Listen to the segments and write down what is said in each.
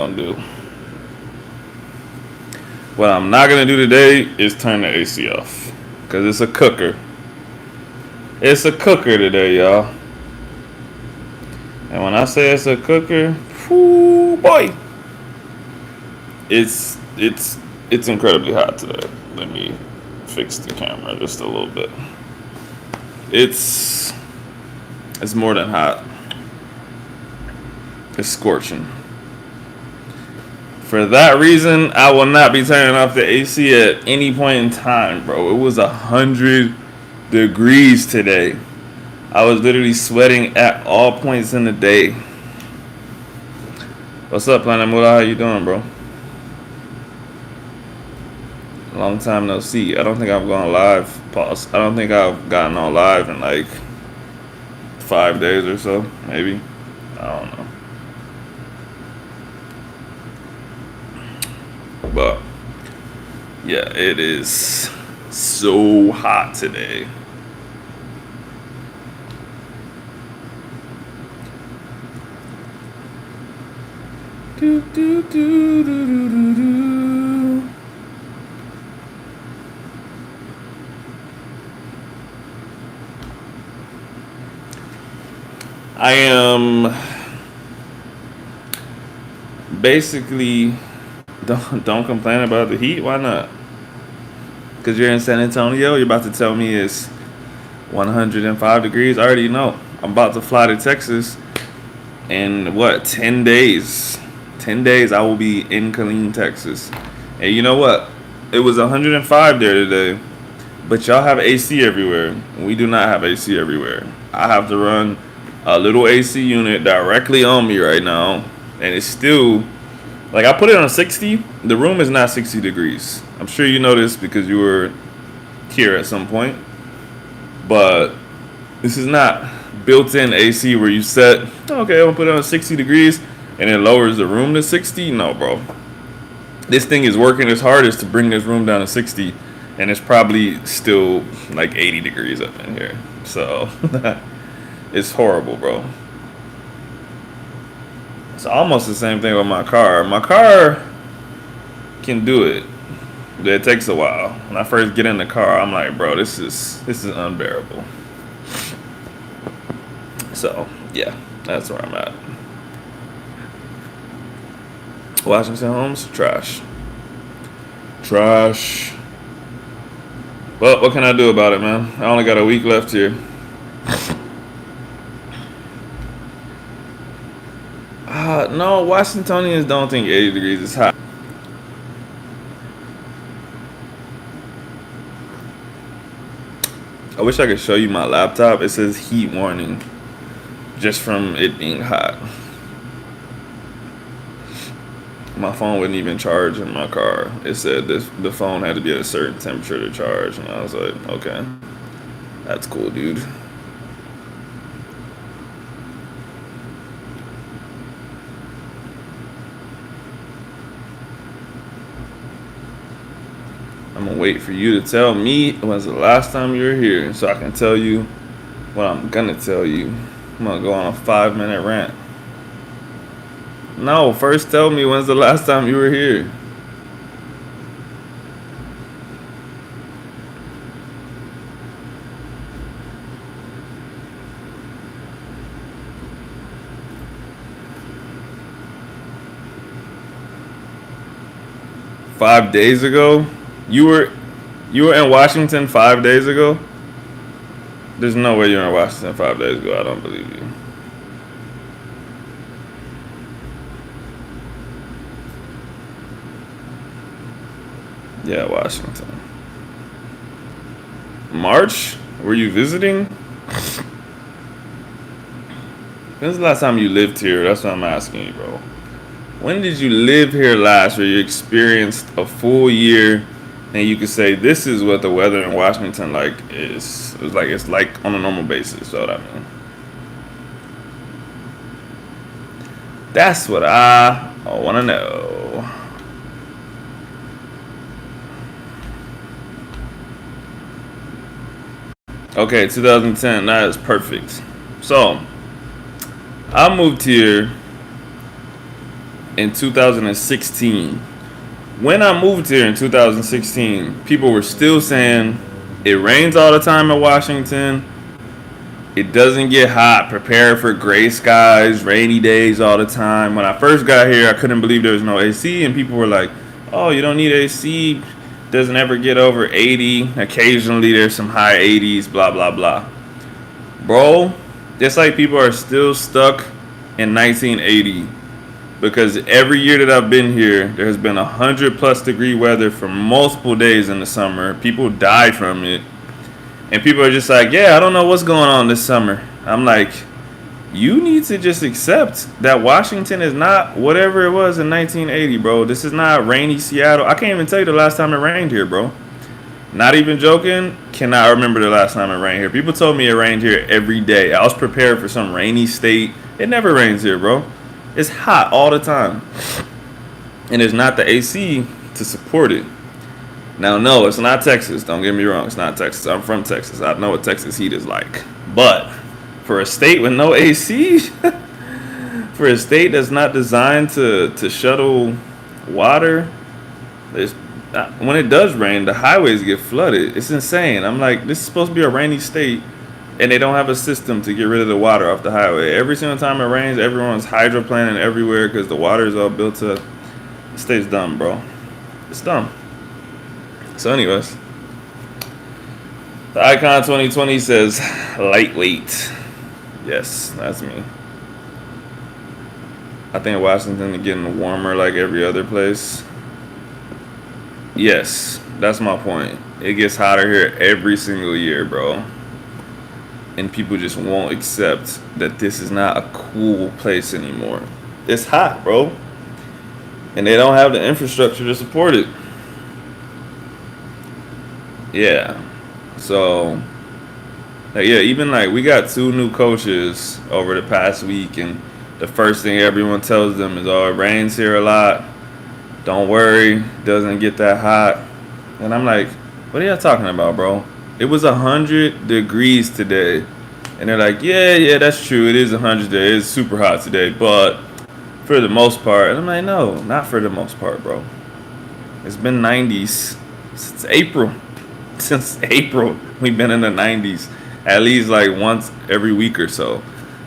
gonna do. What I'm not gonna do today is turn the AC off, cause it's a cooker. It's a cooker today, y'all. And when I say it's a cooker, whoo boy, it's incredibly hot today. Let me fix the camera just a little bit. It's more than hot. It's scorching. For that reason, I will not be turning off the AC at any point in time, bro. It was 100 degrees today. I was literally sweating at all points in the day. What's up, Planet Mula? How you doing, bro? Long time no see. I don't think I've gone live. Pause. I don't think I've gotten on live in like 5 days or so, maybe. I don't know. But yeah, it is so hot today. Do, do, do, do, do, do, do. I am basically don't complain about the heat. Why not? Because you're in San Antonio. You're about to tell me it's 105 degrees. I already know. I'm about to fly to Texas in what, 10 days. 10 days I will be in Killeen, Texas. And you know what? It was 105 there today. But y'all have AC everywhere. We do not have AC everywhere. I have to run a little AC unit directly on me right now. And it's still, like, I put it on 60. The room is not 60 degrees. I'm sure you know this because you were here at some point. But this is not built-in AC where you set, okay, I'm gonna put it on 60 degrees and it lowers the room to 60. No, bro. This thing is working its hardest to bring this room down to 60, and it's probably still like 80 degrees up in here. So it's horrible, bro. It's almost the same thing with my car. My car can do it, but it takes a while. When I first get in the car, I'm like, bro, this is unbearable. So yeah, that's where I'm at. Washington Holmes, trash. Trash. Well, what can I do about it, man? I only got a week left here. No, Washingtonians don't think 80 degrees is hot. I wish I could show you my laptop. It says heat warning just from it being hot. My phone wouldn't even charge in my car. It said the phone had to be at a certain temperature to charge, and I was like, okay, that's cool, dude. I'm gonna wait for you to tell me when's the last time you were here so I can tell you what I'm gonna tell you. I'm gonna go on a 5-minute rant. No, first tell me when's the last time you were here. Five days ago? You were in Washington 5 days ago? There's no way you're in Washington 5 days ago. I don't believe you. Yeah, Washington. March? Were you visiting? When's the last time you lived here? That's what I'm asking you, bro. When did you live here last where you experienced a full year and you could say this is what the weather in Washington like is? It's like on a normal basis, you know what I mean? That's what I wanna know. Okay, 2010, that is perfect. So I moved here in 2016. When I moved here in 2016, people were still saying it rains all the time in Washington. It doesn't get hot. Prepare for gray skies, rainy days all the time. When I first got here, I couldn't believe there was no AC, and people were like, "Oh, you don't need AC. Doesn't ever get over 80. Occasionally, there's some high 80s. Blah blah blah." Bro, it's like people are still stuck in 1980 because every year that I've been here, there has been 100+ degree weather for multiple days in the summer. People die from it. And people are just like, yeah, I don't know what's going on this summer. I'm like, you need to just accept that Washington is not whatever it was in 1980, bro. This is not rainy Seattle. I can't even tell you the last time it rained here, bro. Not even joking. Cannot remember the last time it rained here. People told me it rained here every day. I was prepared for some rainy state. It never rains here, bro. It's hot all the time. And there's not the AC to support it. Now, no, it's not Texas. Don't get me wrong. It's not Texas. I'm from Texas. I know what Texas heat is like. But for a state with no AC, for a state that's not designed to shuttle water, when it does rain, the highways get flooded. It's insane. I'm like, this is supposed to be a rainy state, and they don't have a system to get rid of the water off the highway. Every single time it rains, everyone's hydroplaning everywhere because the water is all built up. The state's dumb, bro. It's dumb. So, anyways, the Icon 2020 says lightweight. Yes, that's me. I think Washington is getting warmer like every other place. Yes, that's my point. It gets hotter here every single year, bro. And people just won't accept that this is not a cool place anymore. It's hot, bro. And they don't have the infrastructure to support it. Yeah. So, like, yeah, even like we got 2 new coaches over the past week, and the first thing everyone tells them is, oh, it rains here a lot. Don't worry, doesn't get that hot. And I'm like, what are y'all talking about, bro? It was 100 degrees today. And they're like, yeah, that's true. It is 100 today. It's super hot today. But for the most part, and I'm like, no, not for the most part, bro. It's been 90s since April. Since April, we've been in the 90s. At least like once every week or so.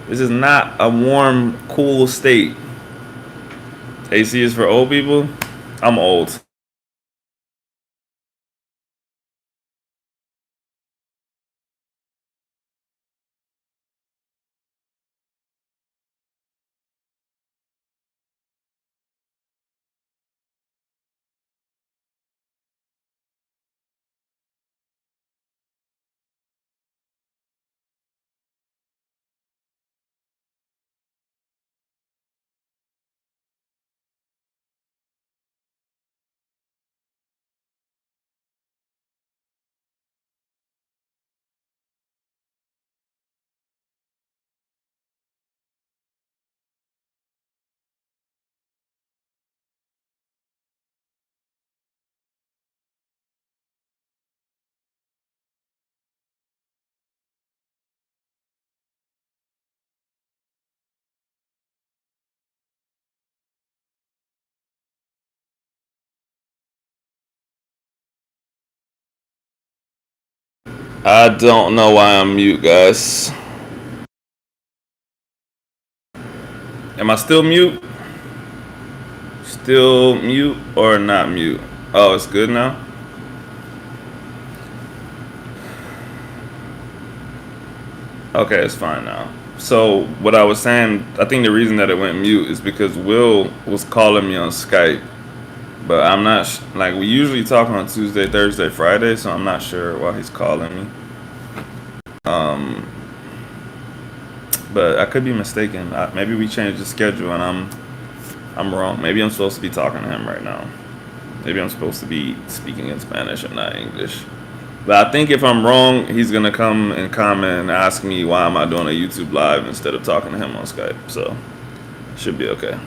This is not a warm, cool state. AC is for old people. I'm old. I don't know why I'm mute, guys. Am I still mute? Still mute or not mute? Oh, it's good now? Okay, it's fine now. So, what I was saying, I think the reason that it went mute is because Will was calling me on Skype. But I'm not, like, we usually talk on Tuesday, Thursday, Friday, so I'm not sure why he's calling me. But I could be mistaken. Maybe we changed the schedule and I'm wrong. Maybe I'm supposed to be talking to him right now. Maybe I'm supposed to be speaking in Spanish and not English. But I think if I'm wrong, he's going to come and comment and ask me why am I doing a YouTube live instead of talking to him on Skype. So, should be okay.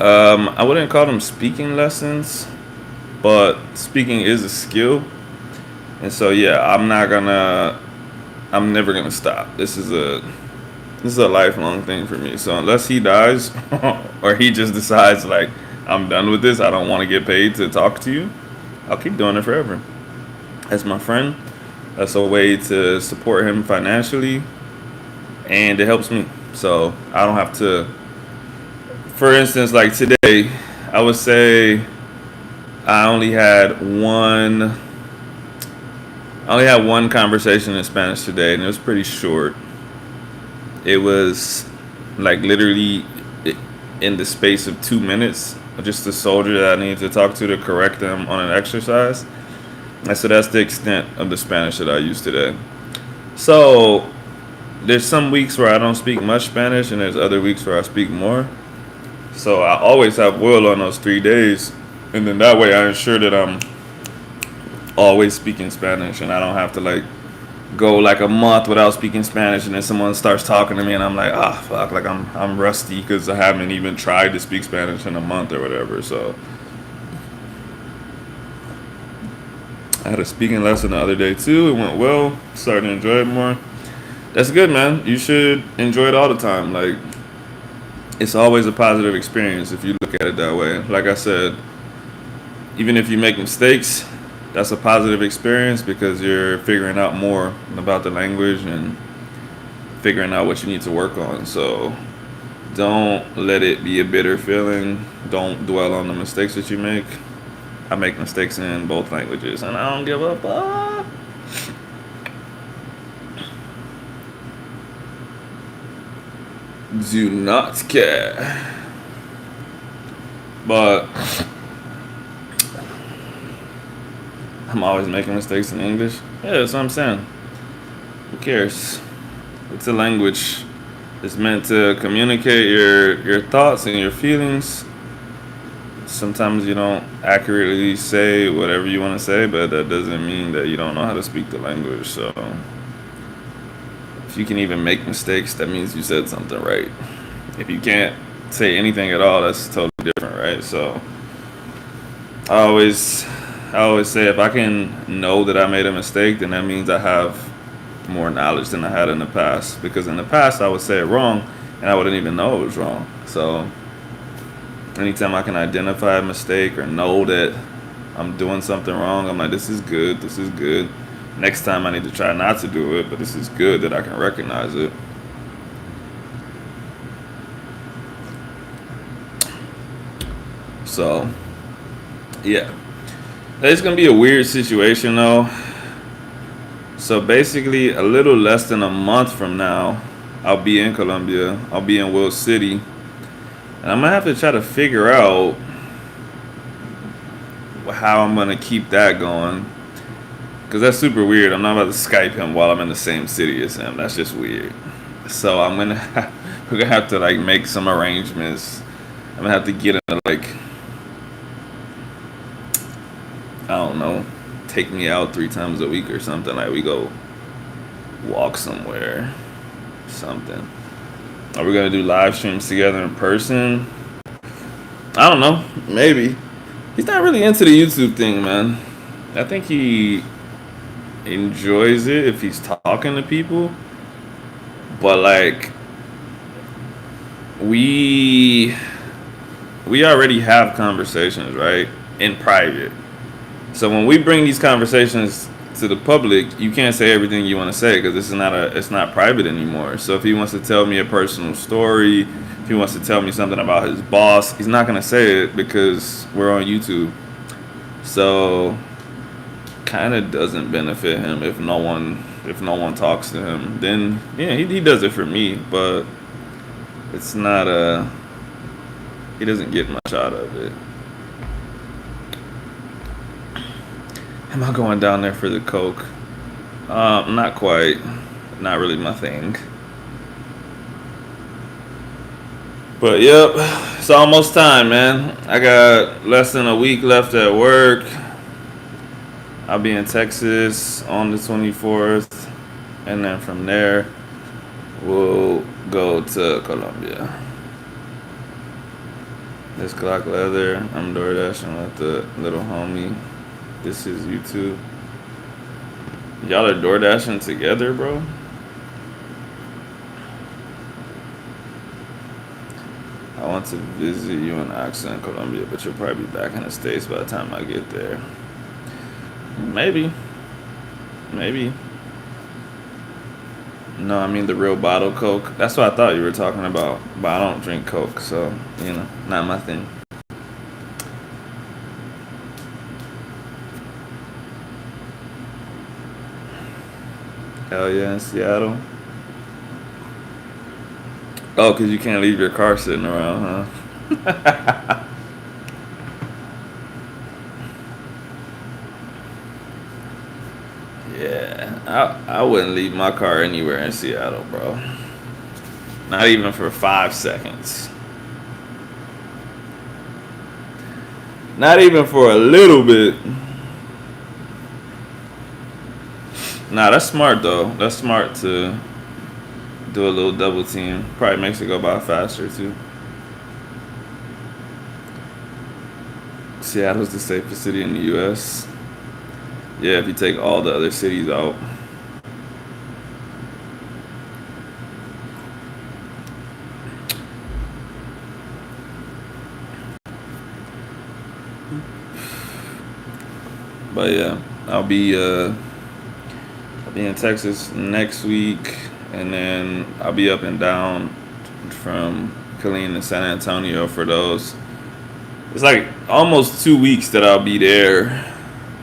I wouldn't call them speaking lessons, but speaking is a skill. And so yeah, I'm never gonna stop. This is a lifelong thing for me. So unless he dies or he just decides like I'm done with this, I don't want to get paid to talk to you, I'll keep doing it forever. As my friend, that's a way to support him financially, and it helps me. So I don't have to. For instance, like today, I would say I only had one. I only had one conversation in Spanish today, and it was pretty short. It was like literally in the space of 2 minutes, just a soldier that I needed to talk to correct them on an exercise. And so that's the extent of the Spanish that I use today. So there's some weeks where I don't speak much Spanish, and there's other weeks where I speak more. So I always have Will on those 3 days, and then that way I ensure that I'm always speaking Spanish, and I don't have to like go like a month without speaking Spanish, and then someone starts talking to me, and I'm like, ah, fuck, like I'm rusty because I haven't even tried to speak Spanish in a month or whatever. So I had a speaking lesson the other day too. It went well. Starting to enjoy it more. That's good, man. You should enjoy it all the time. Like it's always a positive experience if you look at it that way. Like I said, even if you make mistakes, that's a positive experience because you're figuring out more about the language and figuring out what you need to work on. So don't let it be a bitter feeling. Don't dwell on the mistakes that you make. I make mistakes in both languages and I don't give a fuck. Do not care. But I'm always making mistakes in English. Yeah, that's what I'm saying. Who cares? It's a language. It's meant to communicate your thoughts and your feelings. Sometimes you don't accurately say whatever you want to say, but that doesn't mean that you don't know how to speak the language. So if you can even make mistakes, that means you said something right. If you can't say anything at all, that's totally different, right? So I always I always say if I can know that I made a mistake, then that means I have more knowledge than I had in the past. Because in the past I would say it wrong and I wouldn't even know it was wrong. So anytime I can identify a mistake or know that I'm doing something wrong, I'm like, this is good, this is good. Next time I need to try not to do it, but this is good that I can recognize it. So, yeah. It's going to be a weird situation though. So basically, a little less than a month from now, I'll be in Colombia. I'll be in Will City. And I'm going to have to try to figure out how I'm going to keep that going. Because that's super weird. I'm not about to Skype him while I'm in the same city as him. That's just weird. So I'm going to, we're going to have to like make some arrangements. I'm going to have to get him to like, I don't know, take me out 3 times a week or something. Like we go walk somewhere, something. Are we gonna do live streams together in person? I don't know. Maybe. He's not really into the YouTube thing, man. I think he enjoys it if he's talking to people. But like we already have conversations, right? In private. So when we bring these conversations to the public, you can't say everything you want to say because it's not private anymore. So if he wants to tell me a personal story, if he wants to tell me something about his boss, he's not gonna say it because we're on YouTube. So kind of doesn't benefit him if no one talks to him. Then yeah, he does it for me, but it's not he doesn't get much out of it. Am I going down there for the coke? Not quite. Not really my thing. But yep, it's almost time, man. I got less than a week left at work. I'll be in Texas on the 24th, and then from there we'll go to Colombia. This Glock leather. I'm door dashing with the little homie. This is YouTube. Y'all are door dashing together, bro. I want to visit you in accent Colombia, but you'll probably be back in the States by the time I get there. Maybe. Maybe. No, I mean the real bottle Coke. That's what I thought you were talking about. But I don't drink Coke, so, not my thing. Hell yeah, in Seattle. Oh, because you can't leave your car sitting around, huh? Yeah, I wouldn't leave my car anywhere in Seattle, bro. Not even for 5 seconds. Not even for a little bit. Nah, that's smart though. That's smart to do a little double team. Probably makes it go by faster too. Seattle's the safest city in the U.S. Yeah, if you take all the other cities out. But yeah, I'll be in Texas next week, and then I'll be up and down from Killeen to San Antonio for those. It's like almost 2 weeks that I'll be there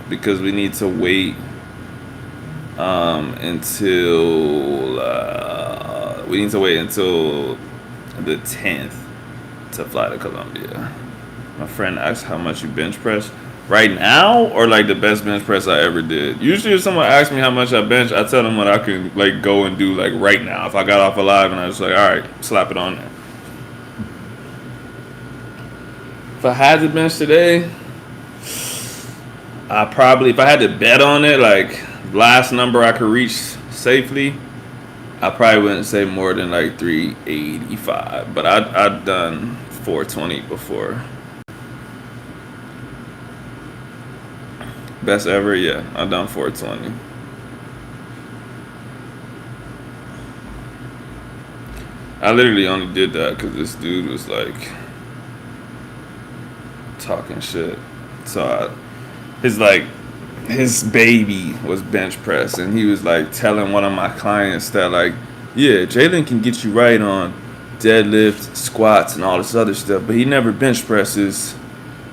because we need to wait until the 10th to fly to Colombia. My friend asked how much you bench press right now, or like the best bench press I ever did. Usually, if someone asks me how much I bench, I tell them what I can like go and do like right now. If I got off alive and I was like, all right, slap it on there. If I had to bench today, if I had to bet on it, like last number I could reach safely, I probably wouldn't say more than like 385. But I've done 420 before. Best ever, yeah. I've done 420. I literally only did that because this dude was like talking shit. So his baby was bench press, and he was like telling one of my clients that like, yeah, Jalen can get you right on deadlift, squats, and all this other stuff, but he never bench presses.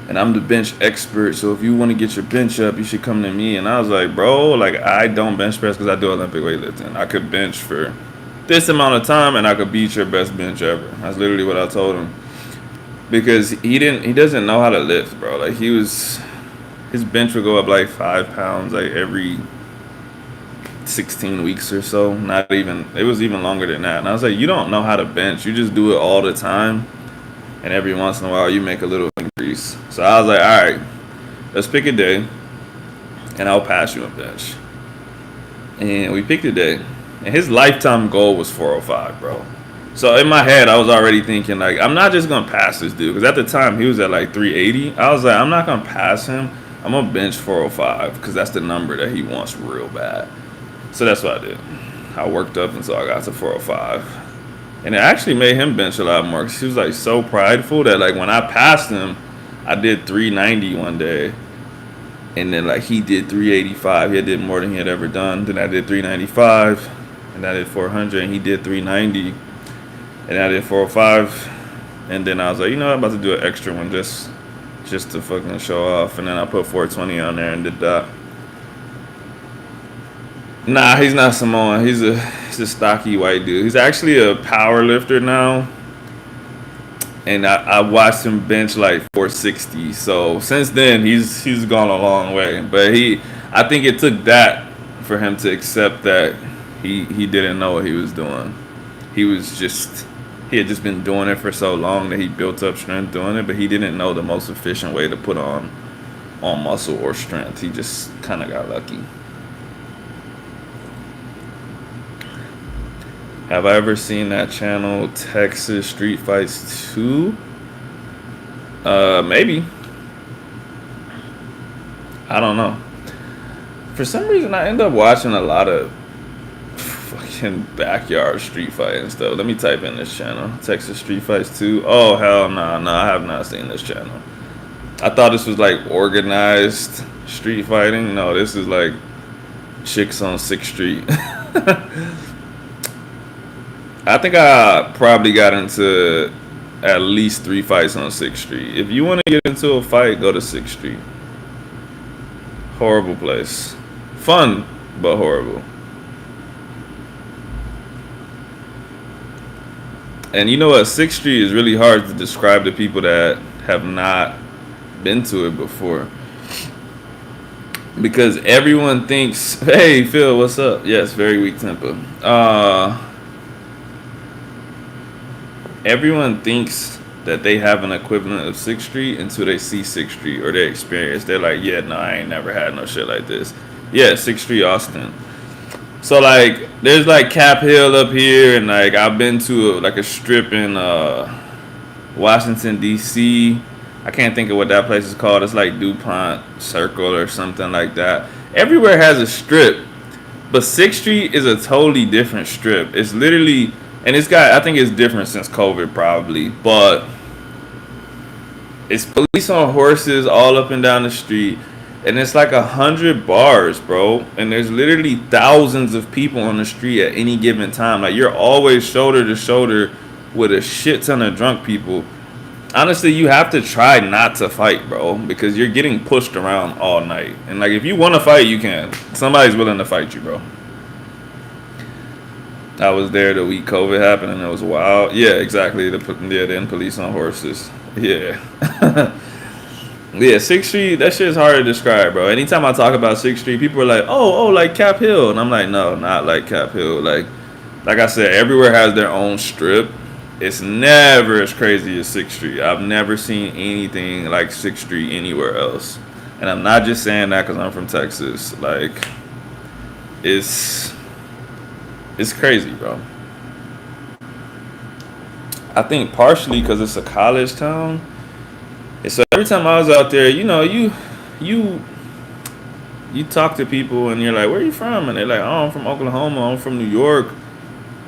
And I'm the bench expert, so if you want to get your bench up, you should come to me. And I was like, bro, like I don't bench press because I do Olympic weightlifting. I could bench for this amount of time, and I could beat your best bench ever. That's literally what I told him, because he doesn't know how to lift, bro. Like his bench would go up like 5 pounds like every 16 weeks or so. Not even, it was even longer than that. And I was like, you don't know how to bench. You just do it all the time, and every once in a while you make a little increase. So I was like, all right, let's pick a day, and I'll pass you a bench. And we picked a day, and his lifetime goal was 405, bro. So in my head, I was already thinking like, I'm not just gonna pass this dude, because at the time he was at like 380. I was like, I'm not gonna pass him. I'm gonna bench 405 because that's the number that he wants real bad. So that's what I did. I worked up until I got to 405. And it actually made him bench a lot more because he was like so prideful that like when I passed him, I did 390 one day. And then like he did 385. He did more than he had ever done. Then I did 395. And I did 400. And he did 390. And I did 405. And then I was like, I'm about to do an extra one just to fucking show off. And then I put 420 on there and did that. Nah, he's not Samoan. He's a stocky white dude. He's actually a power lifter now. And I watched him bench like 460. So since then he's gone a long way. But I think it took that for him to accept that he didn't know what he was doing. He had just been doing it for so long that he built up strength doing it, but he didn't know the most efficient way to put on muscle or strength. He just kind of got lucky. Have I ever seen that channel, Texas Street Fights 2? Maybe. I don't know. For some reason, I end up watching a lot of fucking backyard street fighting stuff. Let me type in this channel. Texas Street Fights 2. Oh, hell no, no, I have not seen this channel. I thought this was like organized street fighting. No, this is like chicks on 6th Street. I think I probably got into at least 3 fights on 6th Street. If you want to get into a fight, go to 6th Street. Horrible place. Fun, but horrible. And you know what? 6th Street is really hard to describe to people that have not been to it before. Because everyone thinks, hey, Phil, what's up? Yes, very weak temper. Everyone thinks that they have an equivalent of 6th Street until they see 6th Street or they experience. They're like, yeah, no, I ain't never had no shit like this. Yeah, 6th Street, Austin. So, like, there's, like, Cap Hill up here, and, like, I've been to, a strip in Washington, D.C. I can't think of what that place is called. It's, like, DuPont Circle or something like that. Everywhere has a strip, but 6th Street is a totally different strip. It's literally, and I think it's different since COVID probably, but it's police on horses all up and down the street. And it's like 100 bars, bro. And there's literally thousands of people on the street at any given time. Like, you're always shoulder to shoulder with a shit ton of drunk people. Honestly, you have to try not to fight, bro, because you're getting pushed around all night. And, like, if you want to fight, you can. Somebody's willing to fight you, bro. I was there the week COVID happened, and it was wild. Yeah, exactly. Then police on horses. Yeah. Yeah, 6th Street, that shit's hard to describe, bro. Anytime I talk about 6th Street, people are like, oh, like Cap Hill. And I'm like, no, not like Cap Hill. Like I said, everywhere has their own strip. It's never as crazy as 6th Street. I've never seen anything like 6th Street anywhere else. And I'm not just saying that because I'm from Texas. Like, it's crazy, bro. I think partially because it's a college town. And so every time I was out there, you know, you talk to people and you're like, where are you from? And they're like, oh, I'm from Oklahoma. I'm from New York.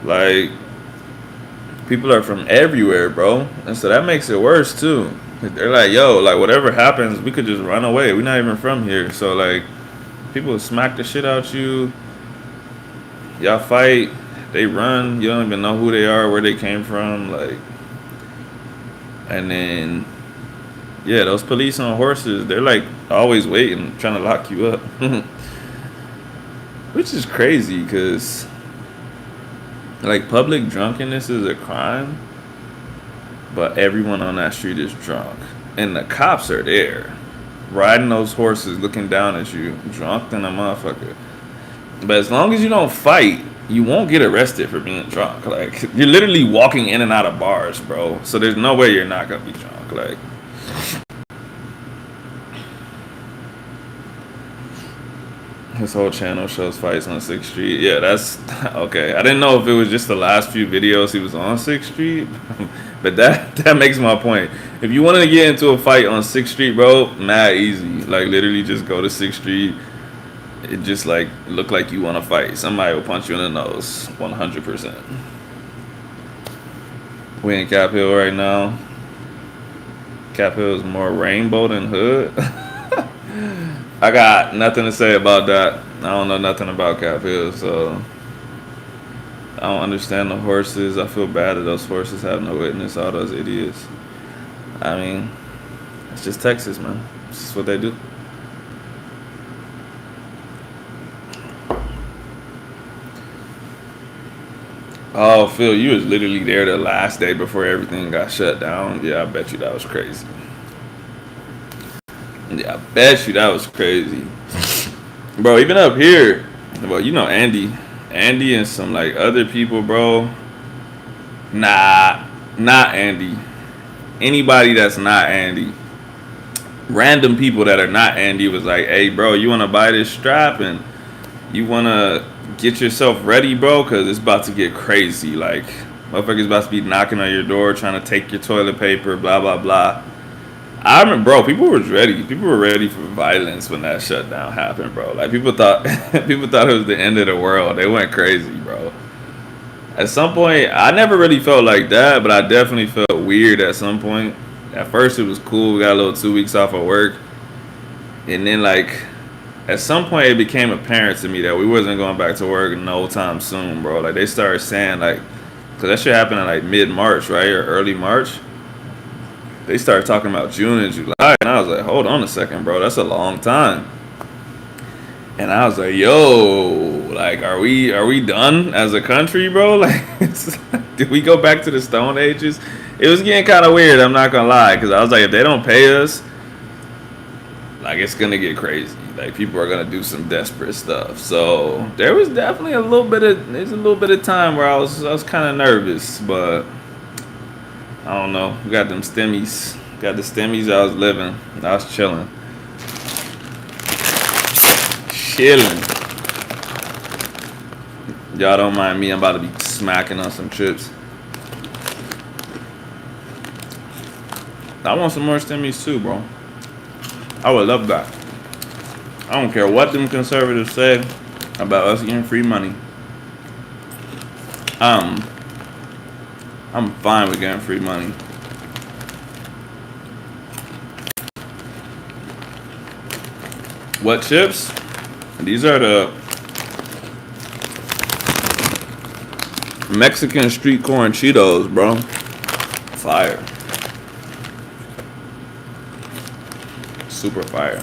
Like, people are from everywhere, bro. And so that makes it worse, too. They're like, yo, like, whatever happens, we could just run away. We're not even from here. So, like, people smack the shit out you. Y'all fight. They run. You don't even know who they are, where they came from. Like, and then, yeah, those police on horses, they're, like, always waiting, trying to lock you up. Which is crazy, because, like, public drunkenness is a crime, but everyone on that street is drunk. And the cops are there, riding those horses, looking down at you, drunk than a motherfucker. But as long as you don't fight, you won't get arrested for being drunk. Like, you're literally walking in and out of bars, bro. So there's no way you're not going to be drunk. Like, his whole channel shows fights on 6th Street. Yeah, that's okay. I didn't know if it was just the last few videos he was on 6th Street, but that makes my point. If you wanted to get into a fight on 6th Street, bro, mad easy. Like, literally just go to 6th Street. It just, like, look like you want to fight. Somebody will punch you in the nose, 100%. We in Cap Hill right now. Cap Hill is more rainbow than hood. I got nothing to say about that. I don't know nothing about Cap Hill, so I don't understand the horses. I feel bad that those horses have no witness, all those idiots. I mean, it's just Texas, man. It's just what they do. Oh, Phil, you was literally there the last day before everything got shut down. Yeah, I bet you that was crazy. Yeah, I bet you that was crazy. Bro, even up here, well, you know Andy and some, like, other people, bro. Nah, not Andy. Anybody that's not Andy. Random people that are not Andy was like, hey, bro, you want to buy this strap and you want to get yourself ready, bro, because it's about to get crazy. Like, motherfuckers about to be knocking on your door trying to take your toilet paper, blah, blah, blah. I remember, bro. People were ready. People were ready for violence when that shutdown happened, bro. Like people thought, people thought it was the end of the world. They went crazy, bro. At some point, I never really felt like that, but I definitely felt weird at some point. At first, it was cool. We got a little 2 weeks off of work, and then like at some point, it became apparent to me that we wasn't going back to work no time soon, bro. Like they started saying like, cause that shit happened in like mid March, right, or early March. They started talking about June and July, and I was like, hold on a second, bro. That's a long time. And I was like, yo, like, are we done as a country, bro? Like, did we go back to the Stone Ages? It was getting kind of weird. I'm not gonna lie, because I was like, if they don't pay us, like, it's gonna get crazy. Like, people are gonna do some desperate stuff. So there was definitely there's a little bit of time where I was kind of nervous, but I don't know. We got them stimmies. Got the stimmies. I was living. I was chilling. Chilling. Y'all don't mind me. I'm about to be smacking on some chips. I want some more stimmies too, bro. I would love that. I don't care what them conservatives say about us getting free money. I'm fine with getting free money. What chips? These are the Mexican street corn Cheetos, bro. Fire. Super fire.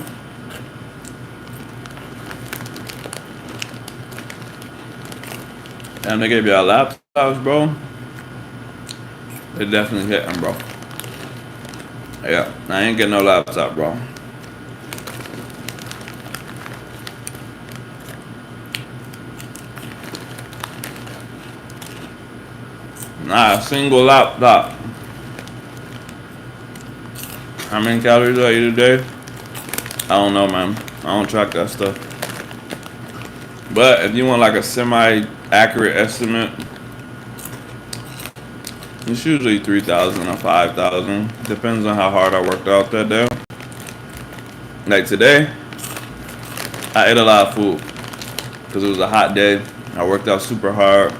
And they gave y'all laptops, bro. They definitely hitting, bro. Yeah, I ain't getting no laptop, bro. Not a single laptop. How many calories do I eat a day? I don't know, man. I don't track that stuff. But if you want like a semi-accurate estimate, it's usually 3,000 or 5,000. Depends on how hard I worked out that day. Like today, I ate a lot of food because it was a hot day. I worked out super hard.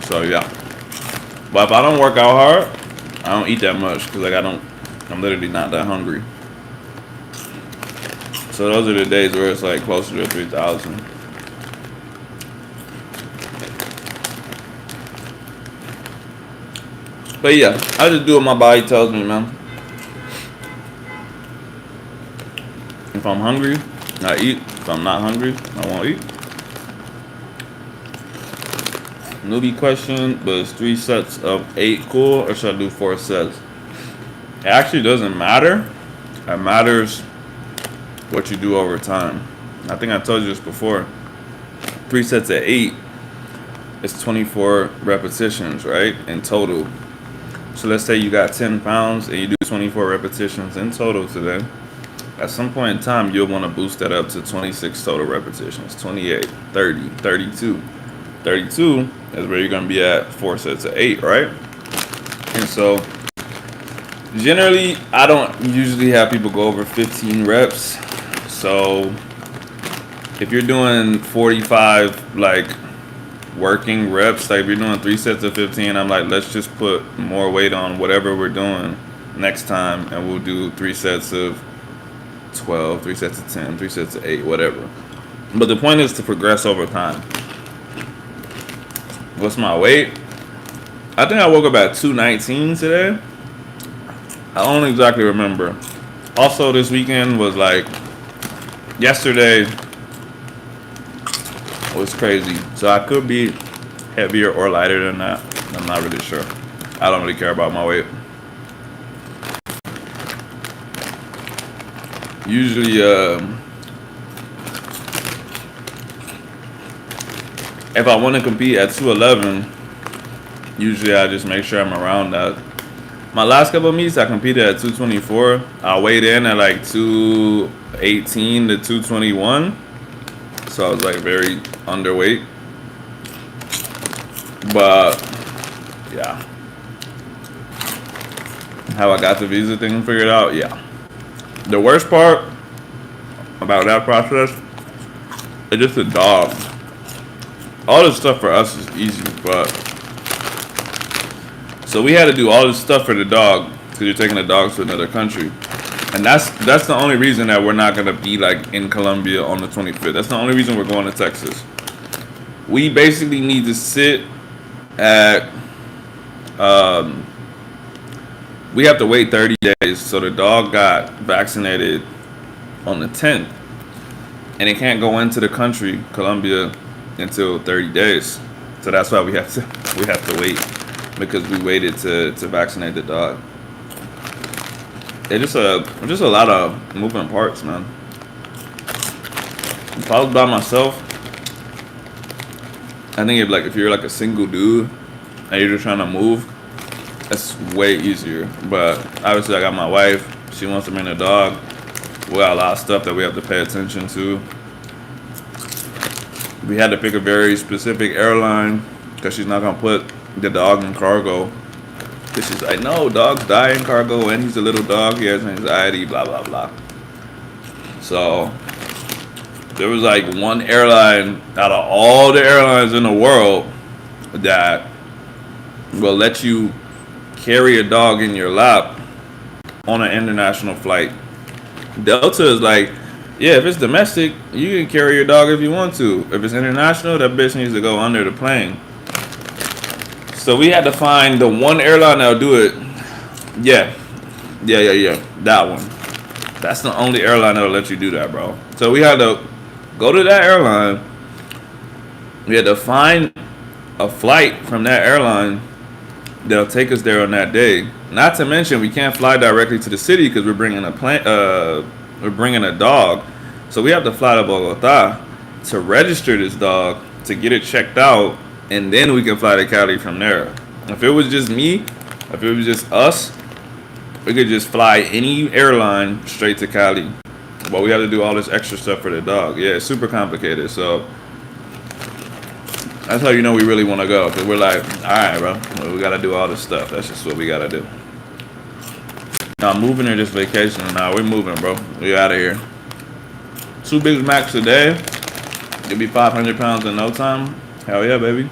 So yeah. But if I don't work out hard, I don't eat that much because like I'm literally not that hungry. So those are the days where it's like closer to 3,000. But yeah, I just do what my body tells me, man. If I'm hungry, I eat. If I'm not hungry, I won't eat. Newbie question, but is 3 sets of 8 cool, or should I do 4 sets? It actually doesn't matter. It matters what you do over time. I think I told you this before. 3 sets of 8 is 24 repetitions, right? In total. So let's say you got 10 pounds and you do 24 repetitions in total today. At some point in time, you'll want to boost that up to 26 total repetitions, 28, 30, 32. 32 is where you're going to be at 4 sets of 8, right? And so generally, I don't usually have people go over 15 reps. So if you're doing 45 like working reps, like if you're doing 3 sets of 15, I'm like, let's just put more weight on whatever we're doing next time, and we'll do 3 sets of 12, 3 sets of 10, 3 sets of 8, whatever. But the point is to progress over time. What's my weight? I think I woke up at 219 today. I don't exactly remember. Also, this weekend was like, yesterday was crazy. So I could be heavier or lighter than that. I'm not really sure. I don't really care about my weight. Usually, if I want to compete at 211, usually I just make sure I'm around that. My last couple of meets, I competed at 224. I weighed in at like 218 to 221. So I was like very underweight. But yeah. how I got the visa thing figured out. Yeah. The worst part about that process is just the dog. All this stuff for us is easy, but so we had to do all this stuff for the dog because you're taking the dogs to another country, and that's the only reason that we're not gonna be like in Colombia on the 25th. That's the only reason we're going to Texas. We basically need to sit at we have to wait 30 days. So the dog got vaccinated on the 10th, and it can't go into the country, Colombia, until 30 days. So that's why we have to wait because we waited to vaccinate the dog. It's just a lot of moving parts, man. If I was by myself, I think if you're like a single dude and you're just trying to move, that's way easier. But obviously I got my wife, she wants to bring a dog. We got a lot of stuff that we have to pay attention to. We had to pick a very specific airline because she's not gonna put the dog in cargo. Because she's like, no, dogs die in cargo and he's a little dog, he has anxiety, blah blah blah. So there was like one airline out of all the airlines in the world that will let you carry a dog in your lap on an international flight. Delta is like, yeah, if it's domestic, you can carry your dog if you want to. If it's international, that bitch needs to go under the plane. So we had to find the one airline that'll do it. Yeah. That one. That's the only airline that'll let you do that, bro. So we had to go to that airline. We had to find a flight from that airline that'll take us there on that day. Not to mention, we can't fly directly to the city because we're bringing a dog. So we have to fly to Bogota to register this dog, to get it checked out, and then we can fly to Cali from there. If it was just me, if it was just us, we could just fly any airline straight to Cali. But we have to do all this extra stuff for the dog. Yeah, it's super complicated. So that's how you know we really want to go. Because we're like, all right, bro, we got to do all this stuff. That's just what we got to do. Now, moving or just vacation? Nah, we're moving, bro. We out of here. 2 Big Macs a day. You'll be 500 pounds in no time. Hell yeah, baby.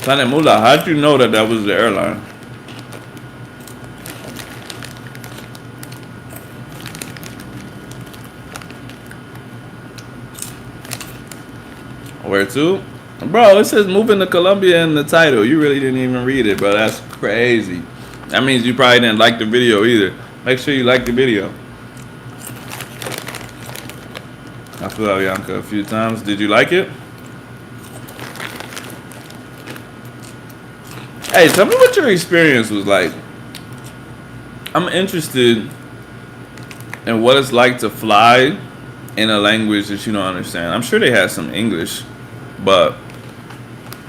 Planet Moolah, how'd you know that that was the airline? Where to? Bro, it says moving to Colombia in the title. You really didn't even read it, bro. That's crazy. That means you probably didn't like the video either. Make sure you like the video. I flew out Bianca a few times. Did you like it? Hey, tell me what your experience was like. I'm interested in what it's like to fly in a language that you don't understand. I'm sure they had some English, but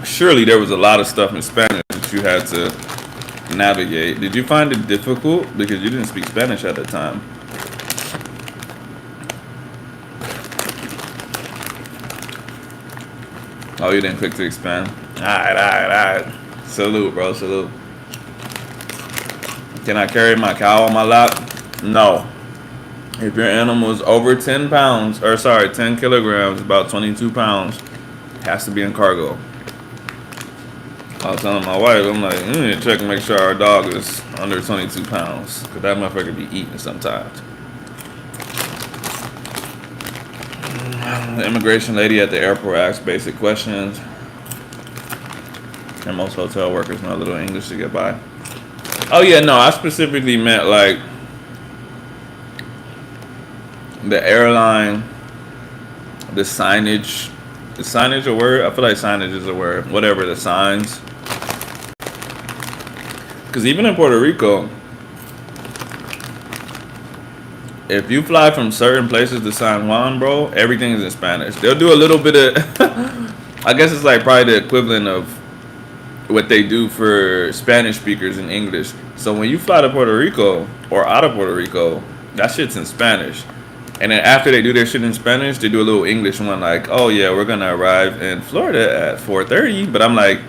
surely there was a lot of stuff in Spanish that you had to navigate. Did you find it difficult because you didn't speak Spanish at the time? Oh, you didn't click to expand? Alright. Salute, bro, salute. Can I carry my cow on my lap? No. If your animal is over 10 pounds, 10 kilograms, about 22 pounds, it has to be in cargo. I was telling my wife, I'm like, we need to check and make sure our dog is under 22 pounds. Because that motherfucker be eating sometimes. The immigration lady at the airport asks basic questions. And most hotel workers know a little English to get by. Oh yeah, no, I specifically meant like the airline, the signage. Is signage a word? I feel like signage is a word. Whatever, the signs. Because even in Puerto Rico, if you fly from certain places to San Juan, bro, everything is in Spanish. They'll do a little bit of, I guess it's like probably the equivalent of what they do for Spanish speakers in English. So when you fly to Puerto Rico or out of Puerto Rico, that shit's in Spanish. And then after they do their shit in Spanish, they do a little English one like, oh yeah, we're gonna arrive in Florida at 4:30. But I'm like,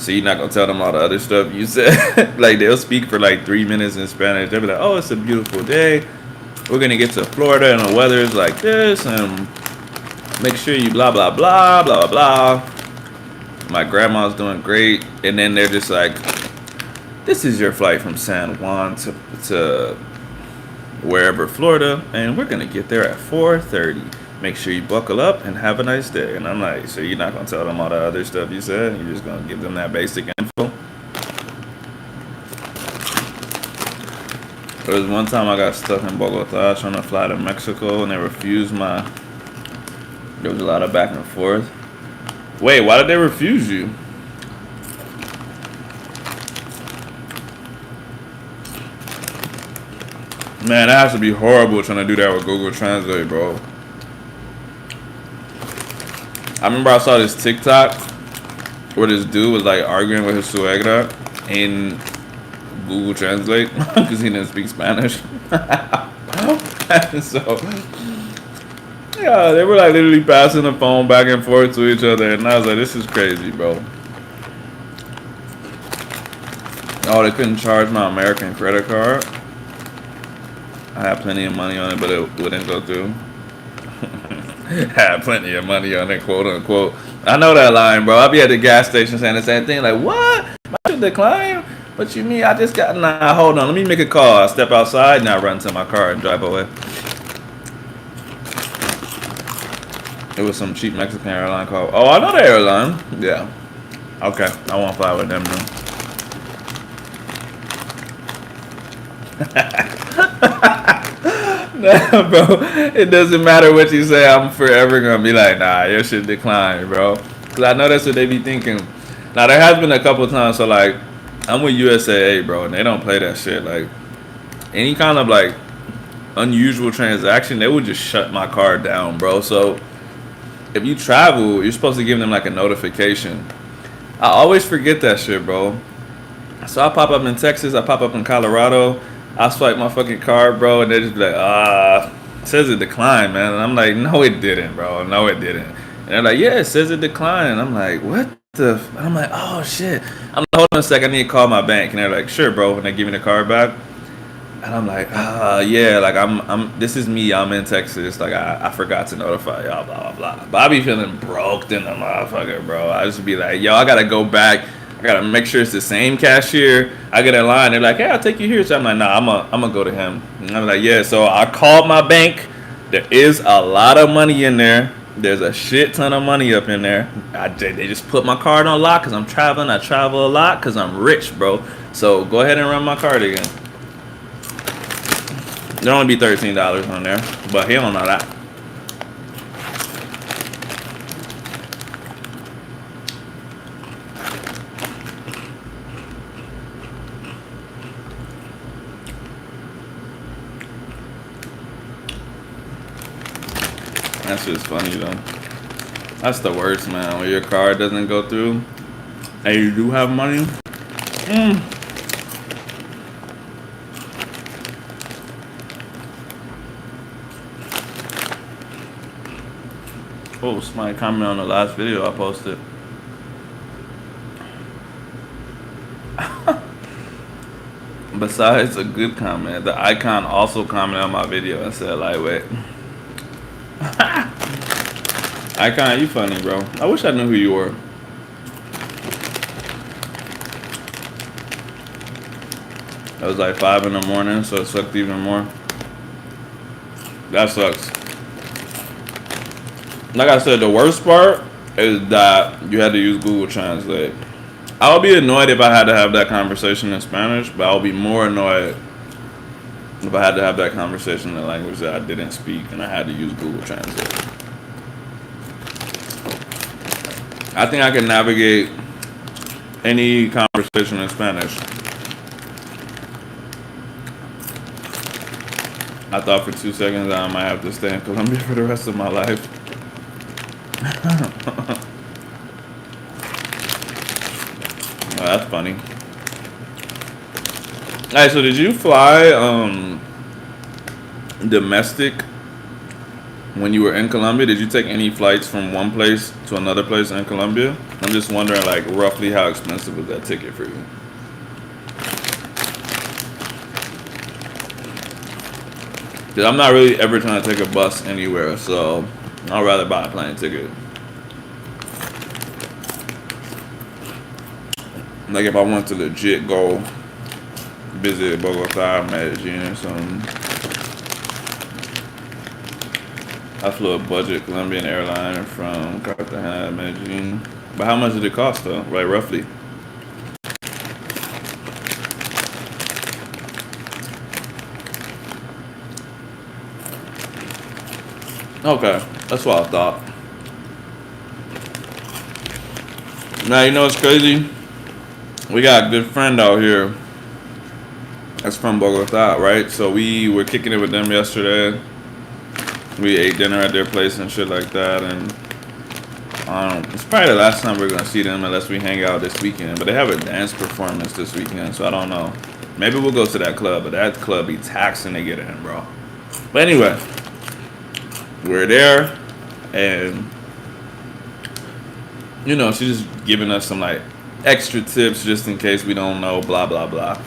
So you're not gonna tell them all the other stuff you said. Like they'll speak for like 3 minutes in Spanish. They'll be like, "Oh, it's a beautiful day. We're gonna get to Florida and the weather is like this, and make sure you blah blah blah blah blah." My grandma's doing great, and then they're just like, "This is your flight from San Juan to wherever Florida, and we're gonna get there at 4:30. Make sure you buckle up and have a nice day." And I'm like, "So you're not gonna tell them all the other stuff you said? You're just gonna give them that basic info?" There was one time I got stuck in Bogota trying to fly to Mexico, and they refused my. There was a lot of back and forth. Wait, why did they refuse you? Man, that has to be horrible trying to do that with Google Translate, bro. I remember I saw this TikTok where this dude was like arguing with his suegra in Google Translate because he didn't speak Spanish. So, yeah, they were like literally passing the phone back and forth to each other, and I was like, "This is crazy, bro." Oh, they couldn't charge my American credit card. I had plenty of money on it, but it wouldn't go through. Had plenty of money on it, quote unquote. I know that line, bro. I'll be at the gas station saying the same thing, like, "What? My shit decline? What you mean? I just got, nah, hold on. Let me make a call." I step outside and I run to my car and drive away. It was some cheap Mexican airline called, oh, I know the airline. Yeah. Okay. I won't fly with them then. Nah, bro. It doesn't matter what you say. I'm forever gonna be like, "Nah, your shit declined, bro." Cause I know that's what they be thinking. Now there has been a couple times. So like, I'm with USAA, bro, and they don't play that shit. Like, any kind of like unusual transaction, they would just shut my card down, bro. So if you travel, you're supposed to give them like a notification. I always forget that shit, bro. So I pop up in Texas. I pop up in Colorado. I swipe my fucking card, bro, and they just be like, it says it declined, man. And I'm like, "No, it didn't, bro. No, it didn't." And they're like, "Yeah, it says it declined." And I'm like, "What the?" And I'm like, "Oh, shit." I'm like, "Hold on a second. I need to call my bank." And they're like, "Sure, bro." And they give me the card back. And I'm like, yeah, like this is me. I'm in Texas. Like, I forgot to notify y'all, blah, blah, blah. But I be feeling broke in the motherfucker, bro. I just be like, "Yo, I got to go back. I gotta make sure it's the same cashier." I get in line. They're like, "Hey, I'll take you here." So I'm like, "Nah, I'm gonna go to him." And I'm like, "Yeah." So I called my bank. There is a lot of money in there. There's a shit ton of money up in there. They just put my card on lock because I'm traveling. I travel a lot because I'm rich, bro. So go ahead and run my card again. There'll only be $13 on there, but he don't know that. That's just funny though. That's the worst, man. When your card doesn't go through and you do have money. Oh, somebody commented on the last video I posted. Besides a good comment, the icon also commented on my video and said, "Lightweight." Icon, you funny, bro. I wish I knew who you were. It was like 5 in the morning, so it sucked even more. That sucks. Like I said, the worst part is that you had to use Google Translate. I would be annoyed if I had to have that conversation in Spanish, but I would be more annoyed if I had to have that conversation in a language that I didn't speak and I had to use Google Translate. I think I can navigate any conversation in Spanish. I thought for 2 seconds I might have to stay in Colombia for the rest of my life. Oh, that's funny. Alright, so did you fly domestic When you were in Colombia, did you take any flights from one place to another place in Colombia? I'm just wondering, like, roughly how expensive was that ticket for you? Cause I'm not really ever trying to take a bus anywhere, so I'd rather buy a plane ticket. Like if I want to legit go visit Bogota, Medellin, or something, I flew a budget Colombian airline from Cartagena to Medellin. But how much did it cost though? Right, roughly. Okay, that's what I thought. Now you know what's crazy? We got a good friend out here that's from Bogota, right? So we were kicking it with them yesterday. We ate dinner at their place and shit like that, and it's probably the last time we're gonna see them unless we hang out this weekend. But they have a dance performance this weekend, so I don't know. Maybe we'll go to that club, but that club be taxing to get in, bro. But anyway, we're there, and you know, she's just giving us some like extra tips just in case we don't know, blah blah blah.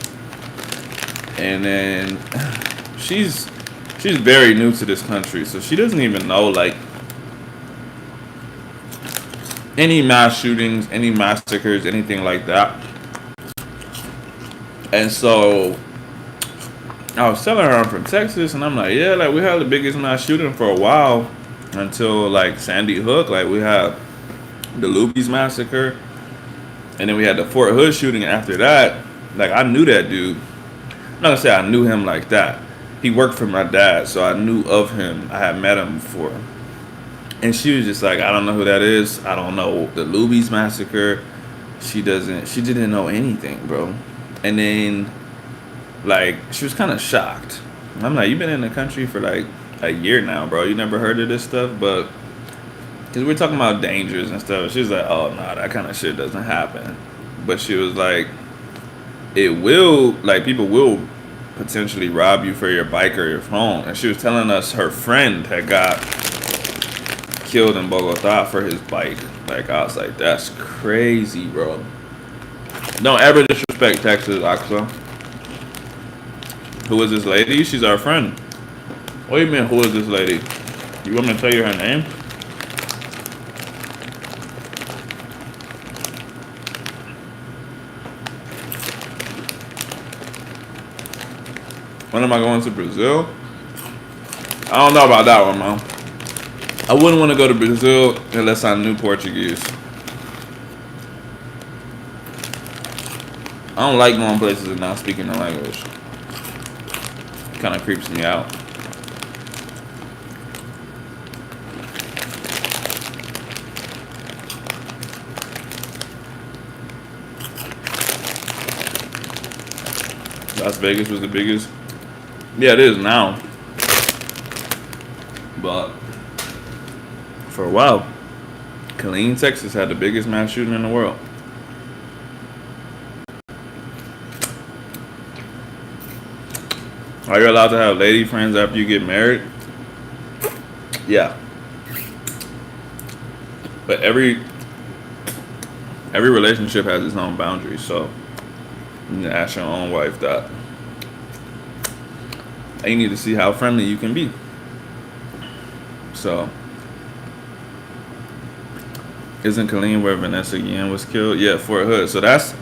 And then she's very new to this country, so she doesn't even know like any mass shootings, any massacres, anything like that. And so I was telling her I'm from Texas, and I'm like, yeah, like we had the biggest mass shooting for a while until like Sandy Hook. Like we had the Luby's massacre, and then we had the Fort Hood shooting after that. Like I knew that dude. I'm not gonna say I knew him like that. He worked for my dad, so I knew of him. I had met him before. And she was just like, I don't know who that is. I don't know the Luby's massacre. She didn't know anything, bro. And then, like, she was kind of shocked. I'm like, you've been in the country for like a year now, bro. You never heard of this stuff? But, because we're talking about dangers and stuff. She was like, oh, no, that kind of shit doesn't happen. But she was like, it will, like, people will potentially rob you for your bike or your phone. And she was telling us her friend had got killed in Bogota for his bike. Like, I was like, that's crazy, bro. Don't ever disrespect Texas, Oxa. Who is this lady? She's our friend. What do you mean, who is this lady? You want me to tell you her name? When am I going to Brazil? I don't know about that one, man. I wouldn't want to go to Brazil unless I knew Portuguese. I don't like going places and not speaking the language. It kind of creeps me out. Las Vegas was the biggest. Yeah, it is now. But for a while, Killeen, Texas had the biggest mass shooting in the world. Are you allowed to have lady friends after you get married? Yeah. But every relationship has its own boundaries, so you need to ask your own wife that. And you need to see how friendly you can be. So, isn't Killeen where Vanessa Guillen was killed? Yeah, Fort Hood. So that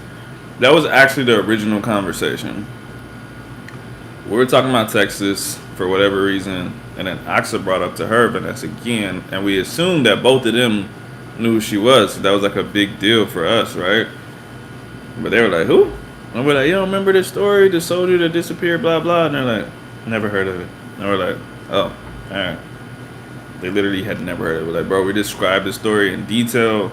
was actually the original conversation. We were talking about Texas for whatever reason, and then Axa brought up to her Vanessa Guillen, and we assumed that both of them knew who she was. So that was like a big deal for us, right? But they were like, who? And we're like, you don't remember this story? The soldier that disappeared, blah, blah. And they're like, never heard of it. And we're like, oh, all right. They literally had never heard of it. We're like, bro, we described the story in detail.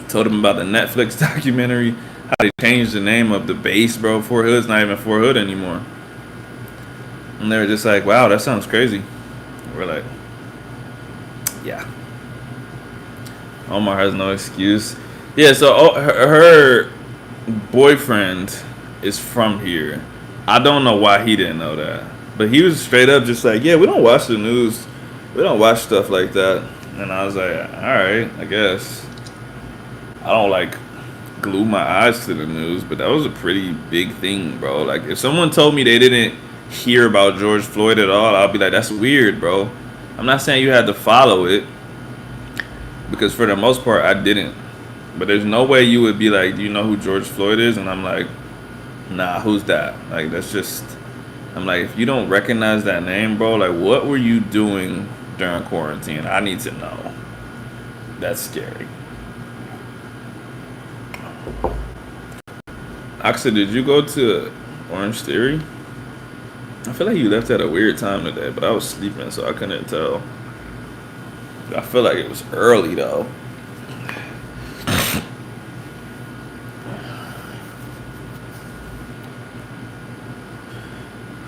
Told them about the Netflix documentary. How they changed the name of the base, bro. Fort Hood's not even Fort Hood anymore. And they were just like, wow, that sounds crazy. And we're like, yeah. Omar has no excuse. Yeah, so her boyfriend is from here. I don't know why he didn't know that. But he was straight up just like, yeah, we don't watch the news We don't watch stuff like that. And I was like, all right, I guess. I don't like glue my eyes to the news, but that was a pretty big thing, bro. Like if someone told me they didn't hear about George Floyd at all, I'll be like, that's weird, bro. I'm not saying you had to follow it because for the most part I didn't. But there's no way you would be like, do you know who George Floyd is? And I'm like, nah, who's that? Like that's just I'm like, if you don't recognize that name, bro, like what were you doing during quarantine? I need to know. That's scary. Oxa, did you go to Orange Theory? I feel like you left at a weird time today, but I was sleeping, so I couldn't tell. I feel like it was early though.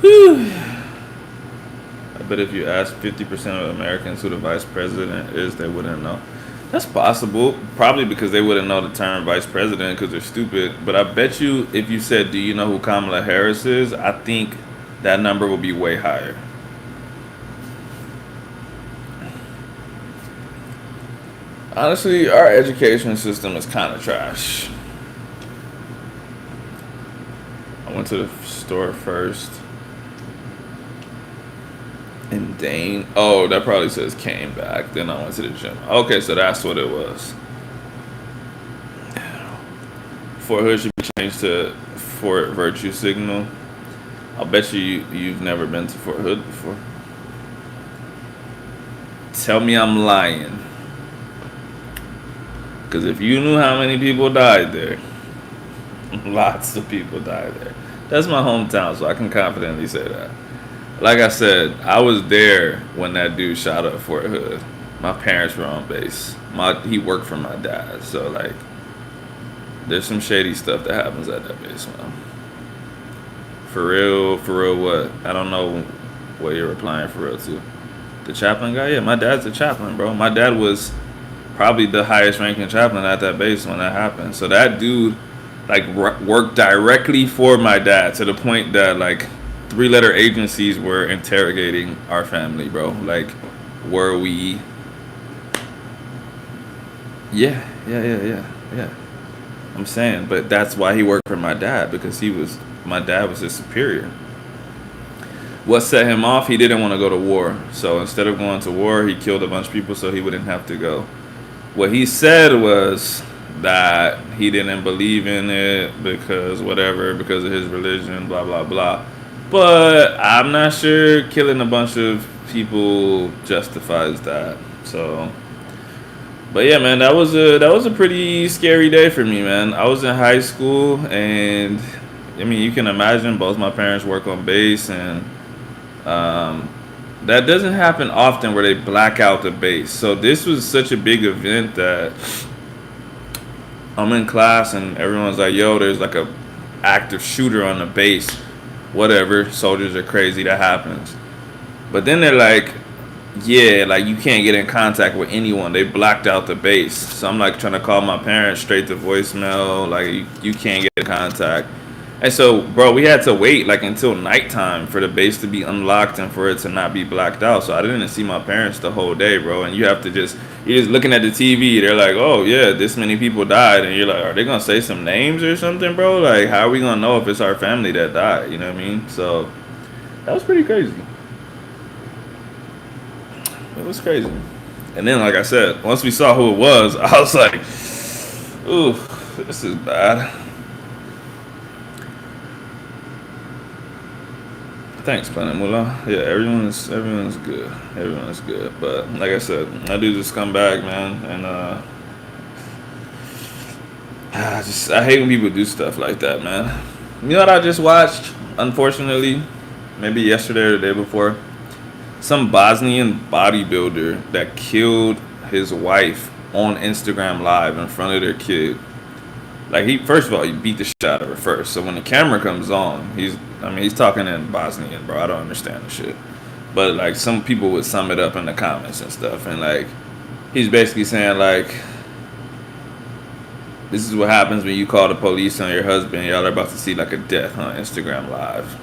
Whew. I bet if you asked 50% of Americans who the vice president is, they wouldn't know. That's possible. Probably because they wouldn't know the term vice president because they're stupid. But I bet you if you said, do you know who Kamala Harris is? I think that number will be way higher. Honestly, our education system is kind of trash. I went to the store first. And Dane. Oh, that probably says came back. Then I went to the gym. Okay, so that's what it was. Fort Hood should be changed to Fort Virtue Signal. I'll bet you've never been to Fort Hood before. Tell me I'm lying. Because if you knew how many people died there, lots of people died there. That's my hometown, so I can confidently say that. Like I said, I was there when that dude shot up Fort Hood. My parents were on base. He worked for my dad, so like, there's some shady stuff that happens at that base, man. For real, what? I don't know what you're replying for real to. The chaplain guy? Yeah, my dad's a chaplain, bro. My dad was probably the highest ranking chaplain at that base when that happened. So that dude, like, worked directly for my dad to the point that, like, 3-letter agencies were interrogating our family, bro. Like, were we? Yeah. I'm saying, but that's why he worked for my dad because my dad was his superior. What set him off? He didn't want to go to war. So instead of going to war, he killed a bunch of people so he wouldn't have to go. What he said was that he didn't believe in it because of his religion, blah, blah, blah. But I'm not sure killing a bunch of people justifies that. So, but yeah, man, that was a pretty scary day for me, man. I was in high school, and I mean, you can imagine both my parents work on base, and that doesn't happen often where they black out the base. So this was such a big event that I'm in class, and everyone's like, "Yo, there's like a active shooter on the base." Whatever, soldiers are crazy, that happens. But then they're like, yeah, like you can't get in contact with anyone. They blacked out the base. So I'm like trying to call my parents straight to voicemail. Like you can't get in contact. And so, bro, we had to wait like until nighttime for the base to be unlocked and for it to not be blacked out. So I didn't see my parents the whole day, bro. And you're just looking at the TV. They're like, oh yeah, this many people died, and you're like, are they gonna say some names or something, bro? Like, how are we gonna know if it's our family that died? You know what I mean? So that was pretty crazy. It was crazy. And then, like I said, once we saw who it was, I was like, ooh, this is bad. Thanks, Planet Moolah. Yeah, everyone's good. Everyone's good. But like I said, I do just come back, man, and I hate when people do stuff like that, man. You know what I just watched? Unfortunately, maybe yesterday or the day before, some Bosnian bodybuilder that killed his wife on Instagram Live in front of their kid. Like first of all, he beat the shit out of her first. So when the camera comes on, he's talking in Bosnian, bro. I don't understand the shit. But like some people would sum it up in the comments and stuff, and like he's basically saying like, this is what happens when you call the police on your husband. Y'all are about to see like a death on Instagram Live.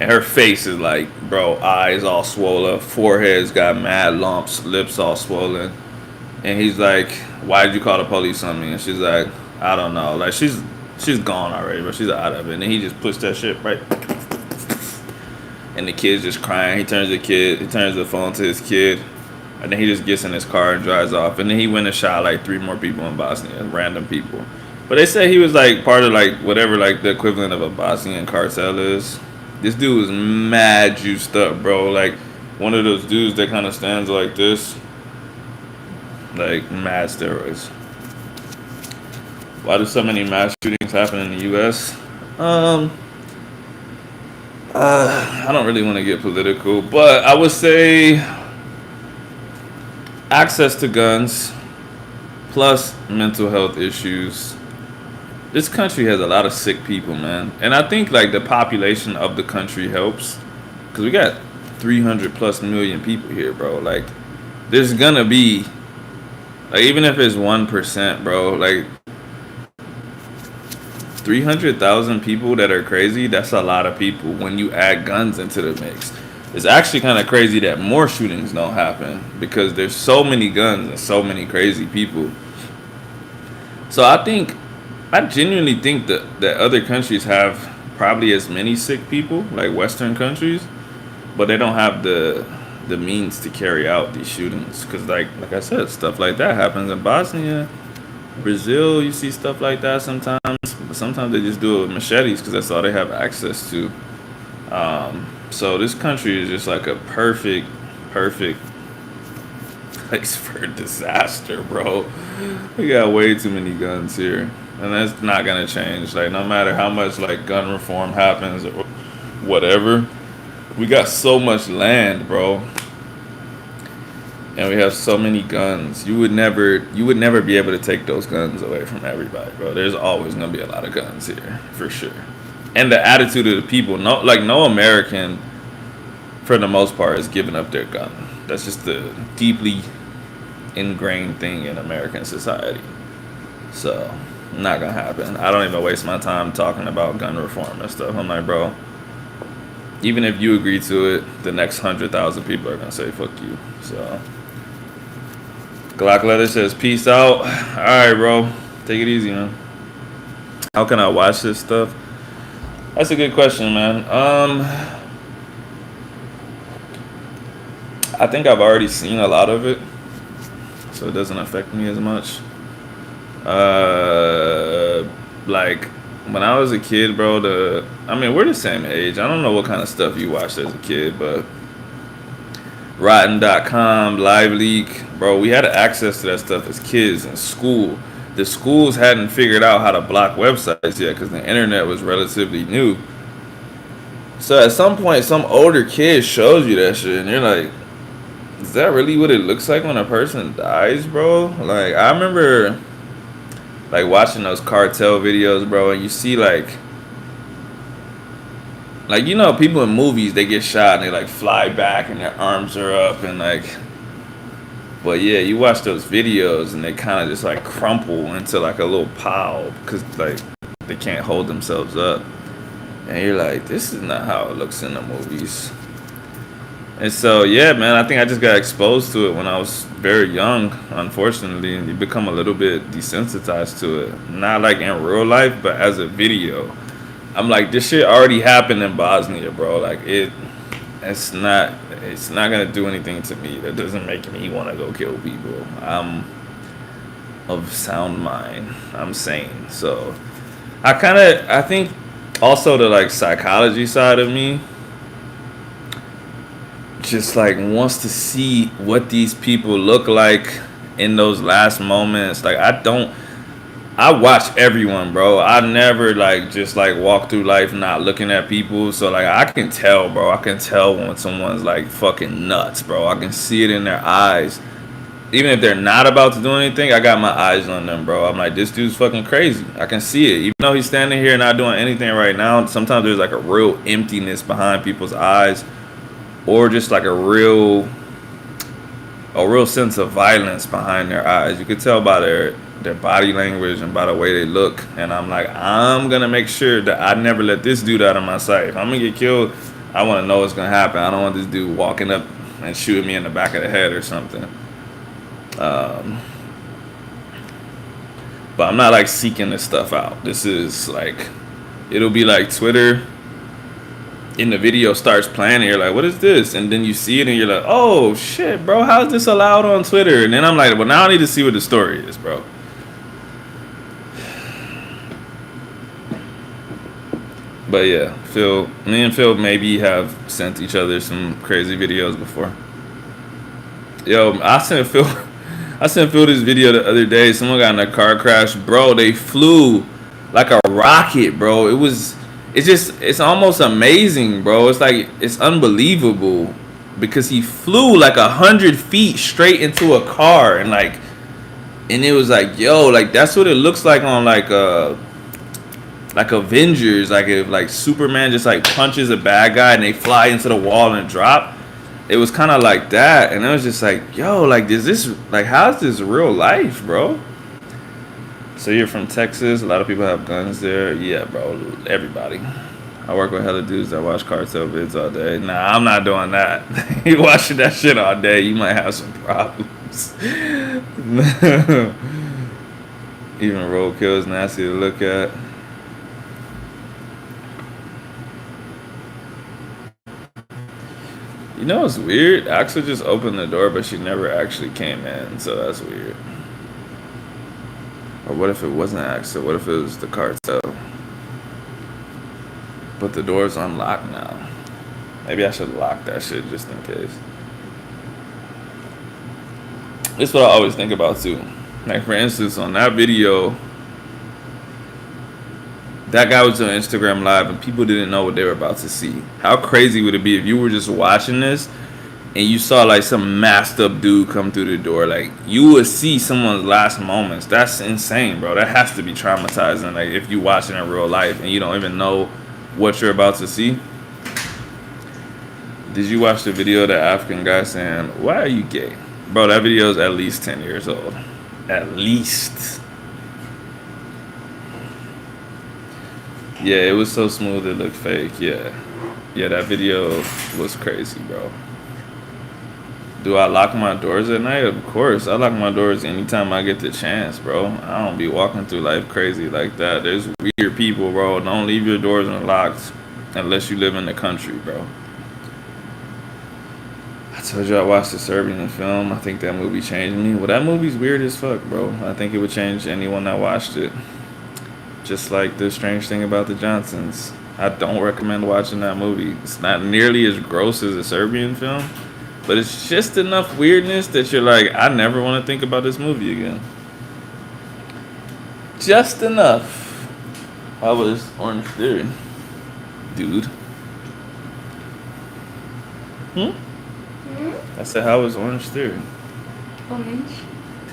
And her face is like, bro, eyes all swollen, forehead's got mad lumps, lips all swollen. And he's like, why did you call the police on me? And she's like, I don't know. Like she's gone already, but she's out of it. And then he just pushed that shit right. And the kid's just crying. He turns the phone to his kid. And then he just gets in his car and drives off. And then he went and shot like 3 more people in Bosnia, random people. But they say he was like part of like whatever like the equivalent of a Bosnian cartel is. This dude was mad juiced up, bro. Like one of those dudes that kind of stands like this. Like mad steroids. Why do so many mass shootings happen in the U.S.? I don't really want to get political, but I would say access to guns plus mental health issues. This country has a lot of sick people, man. And I think like the population of the country helps. Because we got 300 plus million people here, bro. Like there's gonna be, like even if it's 1%, bro, like 300,000 people that are crazy, that's a lot of people when you add guns into the mix. It's actually kind of crazy that more shootings don't happen because there's so many guns and so many crazy people. So I genuinely think that other countries have probably as many sick people, like Western countries, but they don't have the means to carry out these shootings. Because like I said, stuff like that happens in Bosnia, Brazil. You see stuff like that sometimes, but sometimes they just do it with machetes because that's all they have access to. So this country is just like a perfect place for disaster, bro. We got way too many guns here, and that's not gonna change. Like no matter how much like gun reform happens or whatever, we got so much land, bro, and we have so many guns. You would never be able to take those guns away from everybody, bro. There's always gonna be a lot of guns here for sure. And the attitude of the people, no American, for the most part, is giving up their gun. That's just the deeply ingrained thing in American society. So, not gonna happen. I don't even waste my time talking about gun reform and stuff. I'm like, bro, even if you agree to it, the next 100,000 people are gonna say fuck you. So, Glock Leather says, peace out. All right, bro, take it easy, man. How can I watch this stuff? That's a good question, man. I think I've already seen a lot of it, so it doesn't affect me as much. Like when I was a kid, bro. We're the same age. I don't know what kind of stuff you watched as a kid, but Rotten.com, Live Leak, bro. We had access to that stuff as kids in school. The schools hadn't figured out how to block websites yet because the internet was relatively new. So at some point, some older kid shows you that shit, and you're like, is that really what it looks like when a person dies, bro? Like, I remember, like, watching those cartel videos, bro, and you see, like, you know, people in movies, they get shot, and they, like, fly back, and their arms are up, and, like, but yeah, you watch those videos and they kind of just like crumple into like a little pile because like they can't hold themselves up. And you're like, this is not how it looks in the movies. And so, yeah, man, I think I just got exposed to it when I was very young, unfortunately. And you become a little bit desensitized to it. Not like in real life, but as a video. I'm like, this shit already happened in Bosnia, bro. Like, it's not gonna do anything to me. That doesn't make me want to go kill people. I'm of sound mind. I'm sane. So I think also the like psychology side of me just like wants to see what these people look like in those last moments. Like I watch everyone, bro. I never like just like walk through life not looking at people. So like I can tell, bro. I can tell when someone's like fucking nuts, bro. I can see it in their eyes. Even if they're not about to do anything, I got my eyes on them, bro. I'm like, this dude's fucking crazy. I can see it. Even though he's standing here not doing anything right now, sometimes there's like a real emptiness behind people's eyes, or just like a real sense of violence behind their eyes. You could tell by their body language and by the way they look. And I'm like, I'm gonna make sure that I never let this dude out of my sight. If I'm gonna get killed, I want to know what's gonna happen. I don't want this dude walking up and shooting me in the back of the head or something. Um, but I'm not like seeking this stuff out. This is like, it'll be like Twitter. In the video starts playing, and you're like, "What is this?" And then you see it, and you're like, "Oh shit, bro! How is this allowed on Twitter?" And then I'm like, "Well, now I need to see what the story is, bro." But yeah, me and Phil maybe have sent each other some crazy videos before. Yo, I sent Phil this video the other day. Someone got in a car crash, bro. They flew like a rocket, bro. It's almost amazing, bro. It's like, it's unbelievable because he flew like 100 feet straight into a car, and it was like, yo, like that's what it looks like on like Avengers, like if like Superman just like punches a bad guy and they fly into the wall and drop. It was kind of like that, and it was just like, yo, like how's this real life, bro? So you're from Texas. A lot of people have guns there. Yeah, bro. Everybody. I work with hella dudes that watch cartel vids all day. Nah, I'm not doing that. You watching that shit all day, you might have some problems. Even roadkill is nasty to look at. You know what's weird? Axel just opened the door, but she never actually came in, so that's weird. Or what if it wasn't Axel? What if it was the cartel? But the door's unlocked now. Maybe I should lock that shit just in case. This is what I always think about too. Like for instance, on that video, that guy was on Instagram Live and people didn't know what they were about to see. How crazy would it be if you were just watching this and you saw like some masked up dude come through the door? Like, you would see someone's last moments. That's insane, bro. That has to be traumatizing. Like, if you watch it in real life and you don't even know what you're about to see. Did you watch the video of the African guy saying, "Why are you gay?" Bro, that video is at least 10 years old. At least. Yeah, it was so smooth it looked fake. Yeah, that video was crazy, bro. Do I lock my doors at night? Of course. I lock my doors anytime I get the chance, bro. I don't be walking through life crazy like that. There's weird people, bro. Don't leave your doors unlocked unless you live in the country, bro. I told you I watched the Serbian film. I think that movie changed me. Well, that movie's weird as fuck, bro. I think it would change anyone that watched it. Just like The Strange Thing About the Johnsons. I don't recommend watching that movie. It's not nearly as gross as a Serbian film, but it's just enough weirdness that you're like, I never want to think about this movie again. Just enough. I was Orange Theory. Dude. I said, how was Orange Theory? Orange.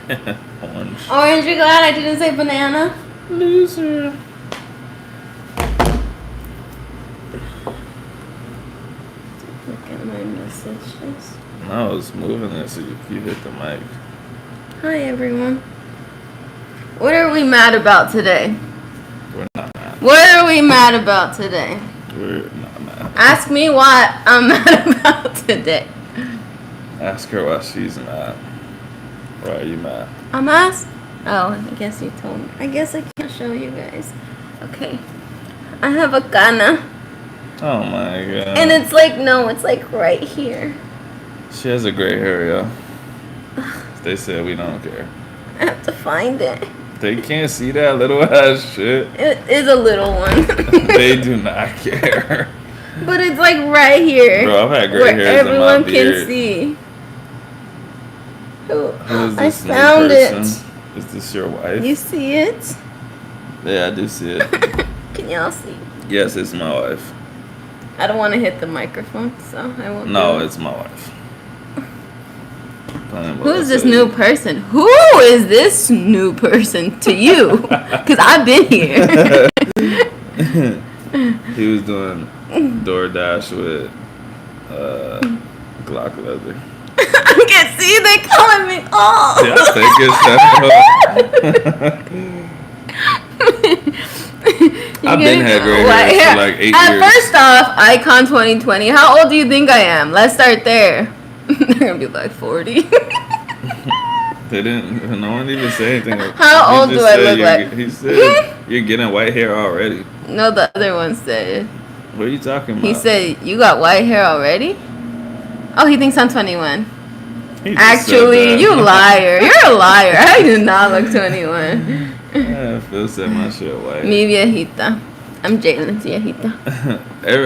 Orange. Orange, you're glad I didn't say banana? Loser. Look at my messages. No, I was moving it so you hit the mic. Hi, everyone. What are we mad about today? We're not mad. What are we mad about today? We're not mad. Ask me what I'm mad about today. Ask her why she's mad. Why are you mad? I'm asked? Oh, I guess you told me. I guess I can't show you guys. Okay. I have a cana. Oh my god. And it's like, no, it's like right here. She has a gray hair, yo. They said we don't care. I have to find it. They can't see that little ass shit. It is a little one. They do not care. But it's like right here. Bro, I've had gray where hairs in my everyone beard. can see. Who is I this new found person? it. Is this your wife? You see it? Yeah, I do see it. Can y'all see? Yes, it's my wife. I don't want to hit the microphone, so I won't. No, do it. it's my wife. Who's this new person? Who is this new person to you? Because I've been here. He was doing DoorDash with Glock leather. I can see they calling me. Oh. Yeah, I think it's that. I've been had gray White hair hair. for like 8 At years. first off, Icon 2020. How old do you think I am? Let's start there. They're gonna be like 40. They didn't. No one even say anything. How He old just do I said look like? He said you're getting white hair already. No, the other one said. What are you talking about? He said you got white hair already. Oh, he thinks I'm 21. He just Actually, said that. you liar. You're a liar. I do not look 21. Yeah, Phil said my shit white. Mi viejita. I'm Jalen's viejita.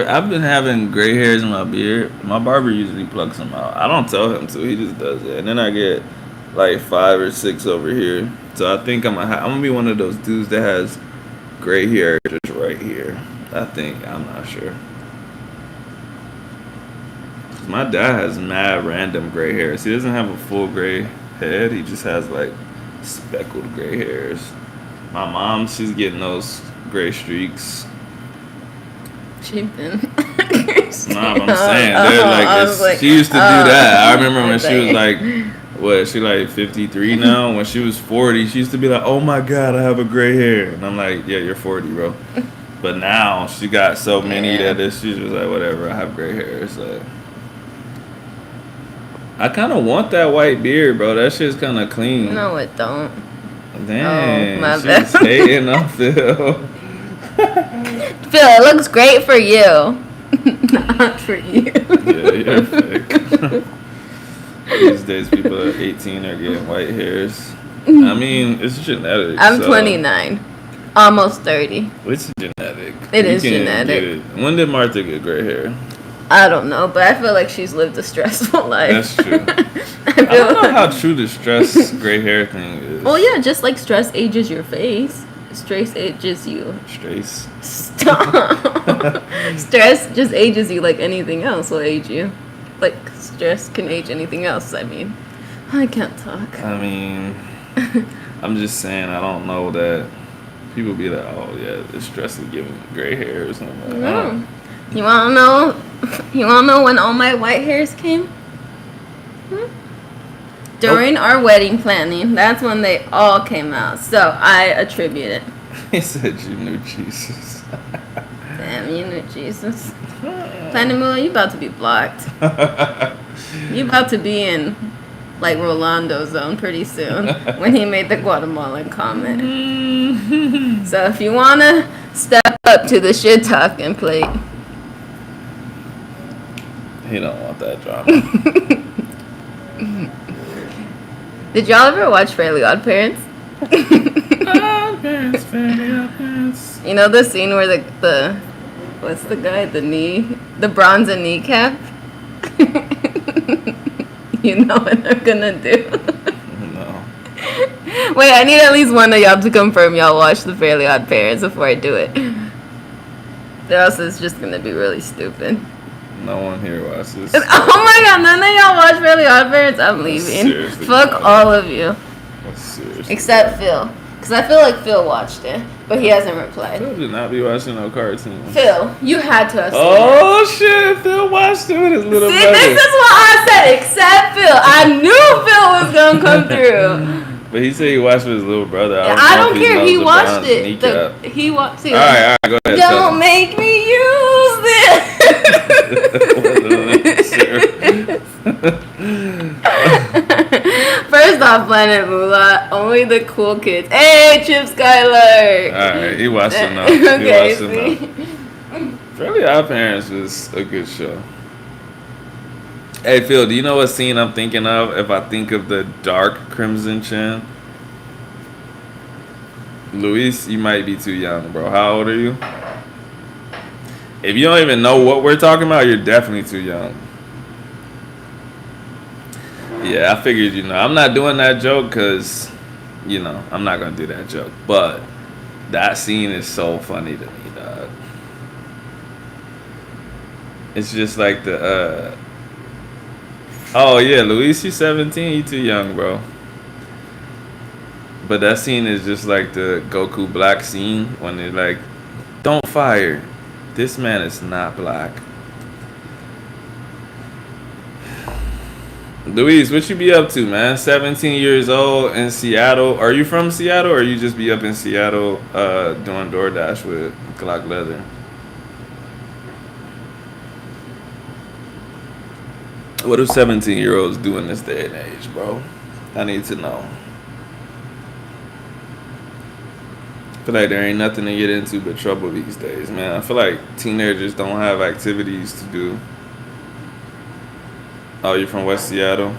I've been having gray hairs in my beard. My barber usually plucks them out. I don't tell him to. He just does it. And then I get like 5 or 6 over here. So I think I'm gonna be one of those dudes that has gray hair just right here. I think. I'm not sure. My dad has mad random gray hairs. He doesn't have a full gray head. He just has like speckled gray hairs. My mom, she's getting those gray streaks. She been. Nah, but I'm saying they're like, she used to do that. I remember when she was like, what? She like 53 now. When she was 40, she used to be like, "Oh my God, I have a gray hair," and I'm like, "Yeah, you're 40, bro." But now she got so many that she's just like, "Whatever, I have gray hair." It's like, I kind of want that white beard, bro. That shit's kind of clean. No, it don't. Damn, my she's bad. hating on Phil. Phil, it looks great for you. Not for you. Yeah, you're fake. These days, people at 18 are getting white hairs. I mean, it's genetic. I'm so 29. Almost 30. It's genetic. It You is can't genetic. get it. When did Martha get gray hair? I don't know, but I feel like she's lived a stressful life. That's true. I I don't know like, how true the stress gray hair thing is. well, yeah, just like stress ages your face, stress ages you. Stress. Stop. Stress just ages you like anything else will age you. Like stress can age anything else. I mean, I can't talk. I mean, I'm just saying, I don't know that people be like, "Oh yeah, the stress is giving gray hair or something." Like, No. You wanna know? You wanna know when all my white hairs came? During our wedding planning. That's when they all came out. So I attribute it. He said you knew Jesus. Damn, you knew Jesus. Planet Moolah, you about to be blocked. You about to be in like Rolando zone pretty soon when he made the Guatemalan comment. So if you wanna step up to the shit talking plate. He don't want that drama. Did y'all ever watch Fairly Odd Parents? Odd parents, Fairly Odd Parents. You know the scene where the what's the guy, the bronze and kneecap? You know what they're gonna do. No. Wait, I need at least one of y'all to confirm y'all watched the Fairly Odd Parents before I do it. Or else it's just gonna be really stupid. No one here watches. Oh my god, none of y'all watch Fairly Odd Parents? I'm leaving. Seriously, Fuck no. all of you. Seriously. Except Phil. Because I feel like Phil watched it, but he hasn't replied. Phil did not be watching no cartoon. Phil, you had to have seen it. Oh shit! Phil watched it with his little See, brother. this is what I said, except Phil. I knew Phil was going to come through. But he said he watched with his little brother. I don't care. He watched watched it. He watched it. All right, go ahead. tell Don't him. make me use this. First off, Planet Moolah, only the cool kids. Hey, Chip Skylar. All right, he watched enough. Okay, He watched enough. Fairly Odd Parents was a good show. Hey Phil, do you know what scene I'm thinking of if I think of the dark Crimson Chin? Luis, you might be too young, bro. How old are you? If you don't even know what we're talking about, you're definitely too young. Yeah, I figured, I'm not doing that joke because, I'm not going to do that joke. But that scene is so funny to me, dog. It's just like the, oh, yeah, Luis, you 17. You too young, bro. But that scene is just like the Goku Black scene when they're like, don't fire. This man is not black. Luis, what you be up to, man? 17 years old in Seattle. Are you from Seattle, or you just be up in Seattle doing DoorDash with Glock Leather? What do 17-year-olds do in this day and age, bro? I need to know. I feel like there ain't nothing to get into but trouble these days, man. I feel like teenagers don't have activities to do. Oh, you're from West Seattle?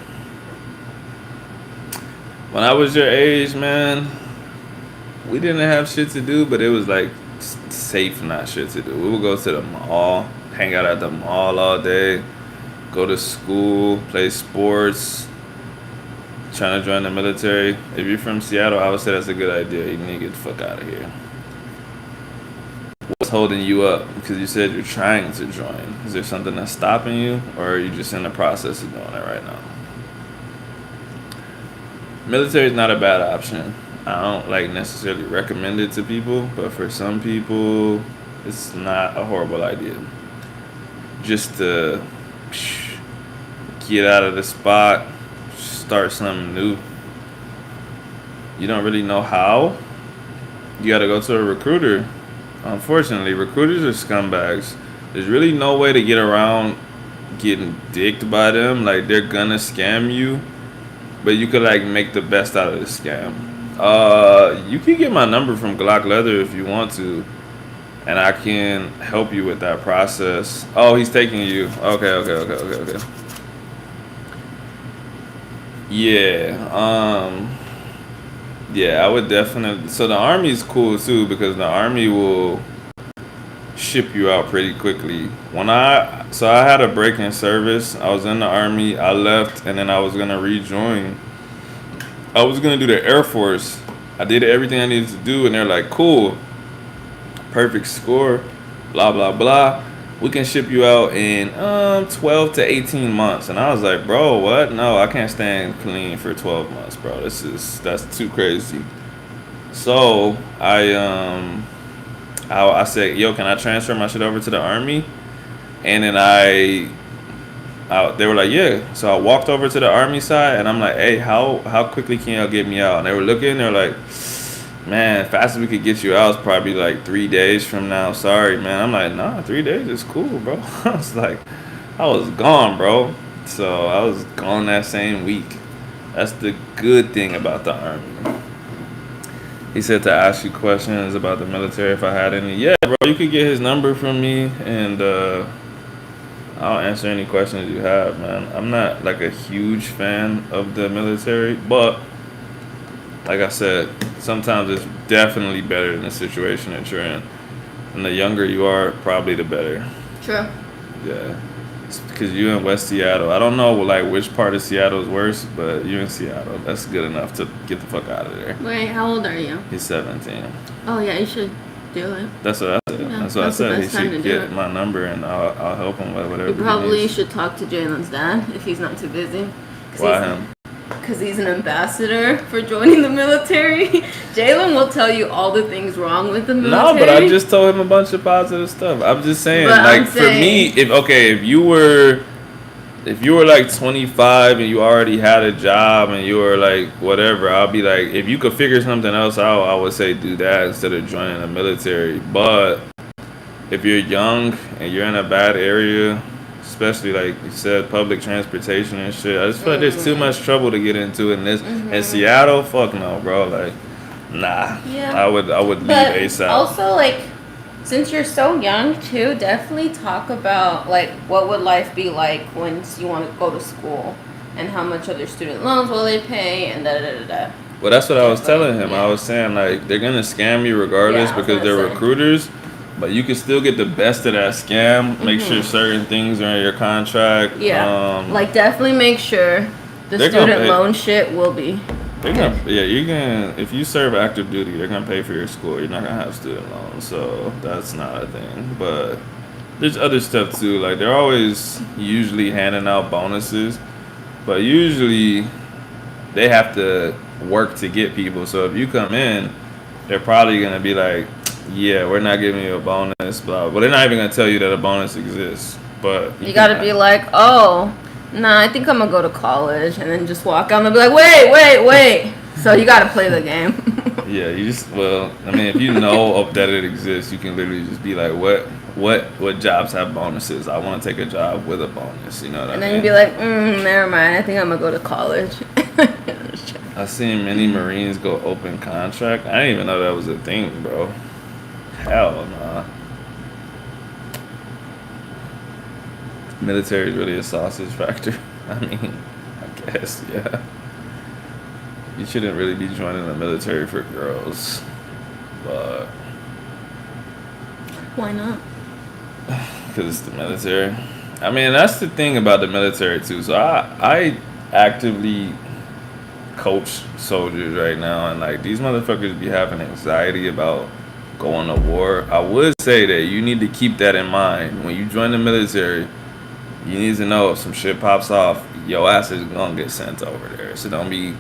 When I was your age, man, we didn't have shit to do, but it was like safe not shit to do. We would go to the mall, hang out at the mall all day, go to school, play sports, trying to join the military. If you're from Seattle, I would say that's a good idea. You need to get the fuck out of here. What's holding you up? Because you said you're trying to join. Is there something that's stopping you, or are you just in the process of doing it right now? Military is not a bad option. I don't like necessarily recommend it to people, but for some people, it's not a horrible idea. Just to get out of the spot, start something new. You don't really know how. You got to go to a recruiter. Unfortunately, recruiters are scumbags. There's really no way to get around getting dicked by them. Like, they're gonna scam you, but you could like make the best out of the scam. You can get my number from Glock Leather if you want to, and I can help you with that process. Oh, he's taking you. Okay. Yeah. Yeah, I would definitely. So the Army's cool too, because the Army will ship you out pretty quickly. So I had a break in service. I was in the Army. I left, and then I was gonna rejoin. I was gonna do the Air Force. I did everything I needed to do, and they're like, "Cool, perfect score, blah blah blah. We can ship you out in 12 to 18 months." And I was like, "Bro, what? No, I can't stand clean for 12 months, bro. That's too crazy." So I said, "Yo, can I transfer my shit over to the Army?" And then they were like, "Yeah." So I walked over to the Army side, and I'm like, "Hey, how quickly can y'all get me out?" And they were looking, they're like, "Man, fastest we could get you out is probably like 3 days from now. Sorry, man." I'm like, "Nah, 3 days is cool, bro." I was like, I was gone, bro. So I was gone that same week. That's the good thing about the Army. He said to ask you questions about the military if I had any. Yeah, bro, you could get his number from me, and I'll answer any questions you have, man. I'm not like a huge fan of the military, but like I said, sometimes it's definitely better than the situation that you're in. And the younger you are, probably the better. True. Yeah. Because you in West Seattle. I don't know like which part of Seattle is worse, but you in Seattle. That's good enough to get the fuck out of there. Wait, how old are you? He's 17. Oh yeah, you should do it. That's what I said. Yeah, that's what I said. He should get it. my number, and I'll help him with whatever You probably he needs. should talk to Jalen's dad if he's not too busy. Why him? Because he's an ambassador for joining the military. Jalen will tell you all the things wrong with the military. No, but I just told him a bunch of positive stuff. I'm just saying, But like, I'm for me, saying- if you were like 25 and you already had a job and you were like whatever, I'll be like, if you could figure something else out, I would say do that instead of joining the military. But if you're young and you're in a bad area, especially like you said, public transportation and shit, I just feel like there's too much trouble to get into in this. In Seattle, fuck no, bro. Like, nah. Yeah. I would leave But ASAP. also, like, since you're so young too, definitely talk about like what would life be like once you want to go to school, and how much other student loans will they pay, and da da da da. Well, that's what I was telling him. Yeah. I was saying, like, they're going to scam you regardless Yeah, I was because they're gonna say. recruiters, but you can still get the best of that scam. Make sure certain things are in your contract. Yeah, like definitely make sure the They're gonna student pay- loan shit will be. you can, if you serve active duty, they're going to pay for your school. You're not going to have student loans, so that's not a thing. But there's other stuff too. Like, they're always usually handing out bonuses, but usually they have to work to get people. So if you come in, they're probably going to be like, yeah, we're not giving you a bonus, blah. But they're not even going to tell you that a bonus exists. But You gotta be like, oh, Nah, I think I'm gonna go to college and then just walk out and be like, wait. So you gotta play the game. Yeah, you just I mean, if you know of that it exists, you can literally just be like, what jobs have bonuses? I want to take a job with a bonus. You know what I And mean? then you'd be like, never mind. I think I'm gonna go to college. I seen many Marines go open contract. I didn't even know that was a thing, bro. Hell nah. Military is really a sausage factor. I mean, I guess, yeah. You shouldn't really be joining the military for girls, but Why not? because it's the military. I mean, that's the thing about the military too. So I actively coach soldiers right now, and like these motherfuckers be having anxiety about going to war. I would say that you need to keep that in mind when you join the military. You need to know if some shit pops off, your ass is gonna get sent over there. So don't be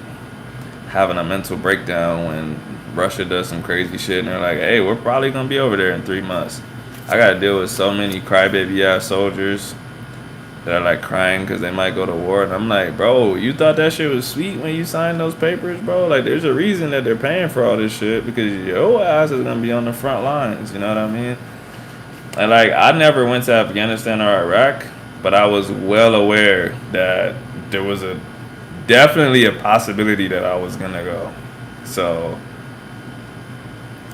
having a mental breakdown when Russia does some crazy shit and they're like, hey, we're probably gonna be over there in 3 months. I gotta deal with so many crybaby ass soldiers that are like crying because they might go to war, and I'm like, bro, you thought that shit was sweet when you signed those papers, bro? Like, there's a reason that they're paying for all this shit, because your ass is gonna be on the front lines. You know what I mean? And like, I never went to Afghanistan or Iraq, but I was well aware that there was definitely a possibility that I was gonna go. So,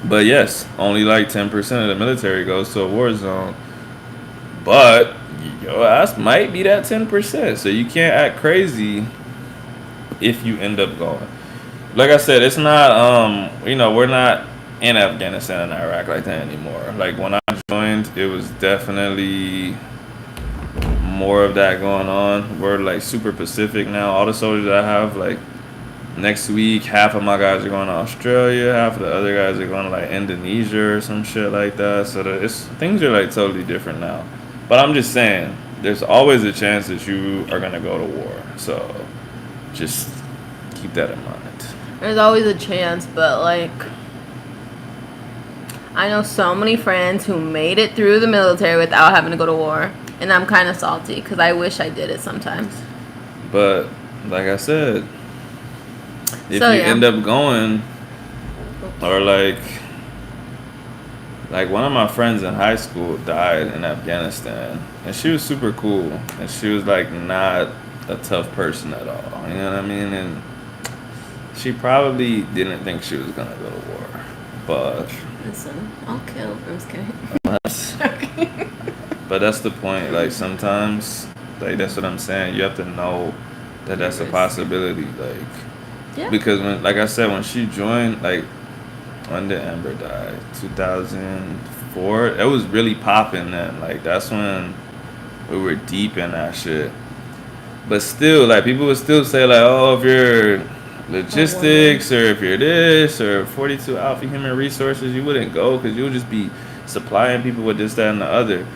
but yes, only like 10% of the military goes to a war zone. But your ass might be that 10%. So you can't act crazy if you end up going. Like I said, it's not we're not in Afghanistan and Iraq like that anymore. Like when I joined, it was definitely more of that going on. We're like super Pacific now. All the soldiers I have, like next week, half of my guys are going to Australia, half of the other guys are going to like Indonesia or some shit like that. So things are like totally different now. But I'm just saying, there's always a chance that you are gonna go to war. So just keep that in mind. There's always a chance, but like, I know so many friends who made it through the military without having to go to war. And I'm kind of salty because I wish I did it sometimes. But like I said, if you end up going, or like one of my friends in high school died in Afghanistan, and she was super cool, and she was like not a tough person at all. You know what I mean? And she probably didn't think she was gonna go to war, but listen, I'll kill. I'm just kidding. But that's the point. Like sometimes, like that's what I'm saying. You have to know that that's a possibility. Like, yeah. Because when, like I said, when she joined, like when did Amber die? 2004. It was really popping then. Like that's when we were deep in that shit. But still, like people would still say like, oh, if you're logistics or if you're this or 42 Alpha Human Resources, you wouldn't go because you would just be supplying people with this, that, and the other.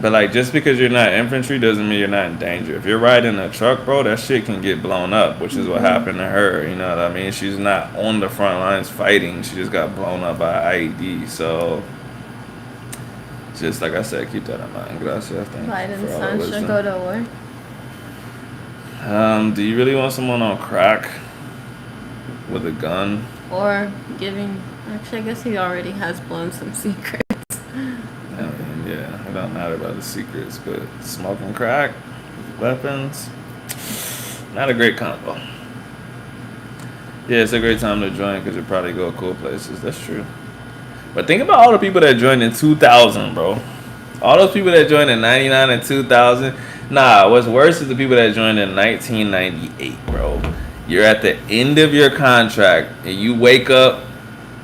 But like just because you're not infantry doesn't mean you're not in danger. If you're riding a truck, bro, that shit can get blown up, which is what happened to her. You know what I mean? She's not on the front lines fighting. She just got blown up by IED. So just like I said, keep that in mind. Gracias. Biden's son should go to war. Do you really want someone on crack with a gun? Or giving... Actually, I guess he already has blown some secrets. Yeah, it don't matter about the secrets, but smoking crack, weapons, not a great combo. Yeah, it's a great time to join because you probably go cool places. That's true. But think about all the people that joined in 2000, bro. All those people that joined in 99 and 2000. Nah, what's worse is the people that joined in 1998, bro. You're at the end of your contract and you wake up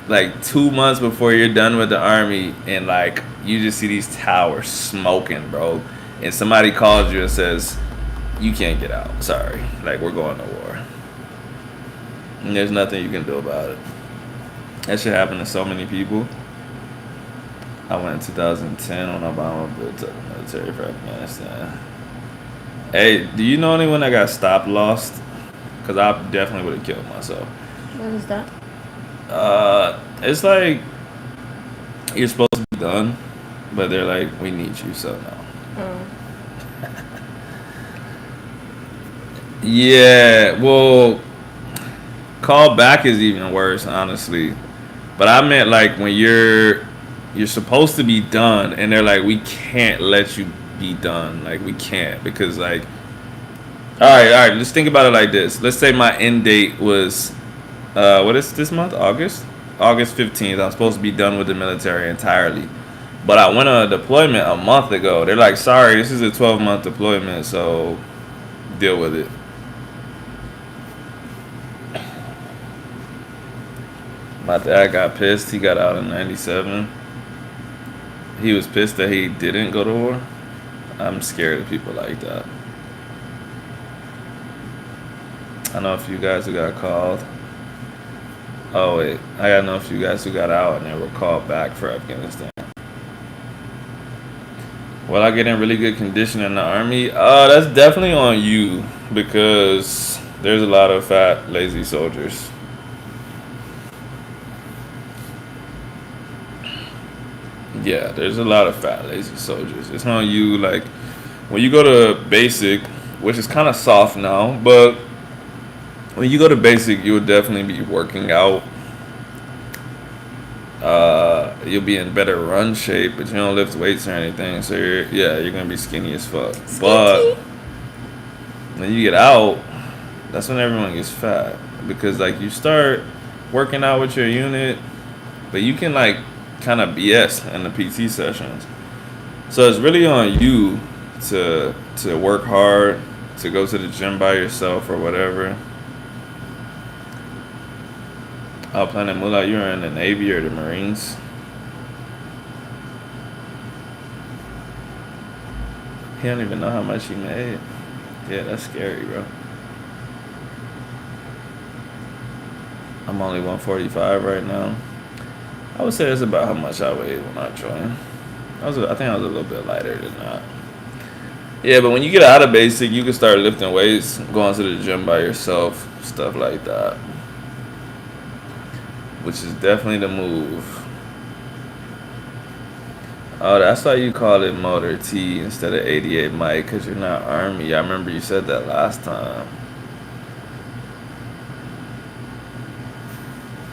like 2 months before you're done with the army and like you just see these towers smoking, bro, and somebody calls you and says you can't get out, sorry, like we're going to war, and there's nothing you can do about it. That shit happened to so many people. I went in 2010 when Obama built up the military for Afghanistan. Hey, do you know anyone that got stop lost? Because I definitely would have killed myself. What is that? It's like you're supposed to be done, but they're like, we need you, so no. Yeah, well, call back is even worse, honestly. But I meant like when you're supposed to be done, and they're like, we can't let you be done. Like we can't because like, all right. Let's think about it like this. Let's say my end date was, what is this month? August 15th. I'm supposed to be done with the military entirely. But I went on a deployment a month ago. They're like, sorry, this is a 12-month deployment, so deal with it. My dad got pissed. He got out in '97. He was pissed that he didn't go to war. I'm scared of people like that. I know a few guys who got called. Oh wait, I got to know a few guys who got out and they were called back for Afghanistan. Will I get in really good condition in the army? That's definitely on you because there's a lot of fat, lazy soldiers. Yeah, there's a lot of fat, lazy soldiers. It's on you. Like when you go to basic, which is kind of soft now, but when you go to basic, you'll definitely be working out. You'll be in better run shape, but you don't lift weights or anything. So you're gonna be skinny as fuck. But Skinty. when you get out, that's when everyone gets fat because like you start working out with your unit, but you can like kind of BS in the PT sessions. So it's really on you to work hard, to go to the gym by yourself or whatever. Planet Moolah, you were in the Navy or the Marines. He don't even know how much he made. Yeah, that's scary, bro. I'm only 145 right now. I would say that's about how much I weighed when I joined. I think I was a little bit lighter than that. Yeah, but when you get out of basic, you can start lifting weights, going to the gym by yourself, stuff like that. Which is definitely the move. Oh, that's why you call it Motor T instead of 88 Mike, because you're not Army. I remember you said that last time.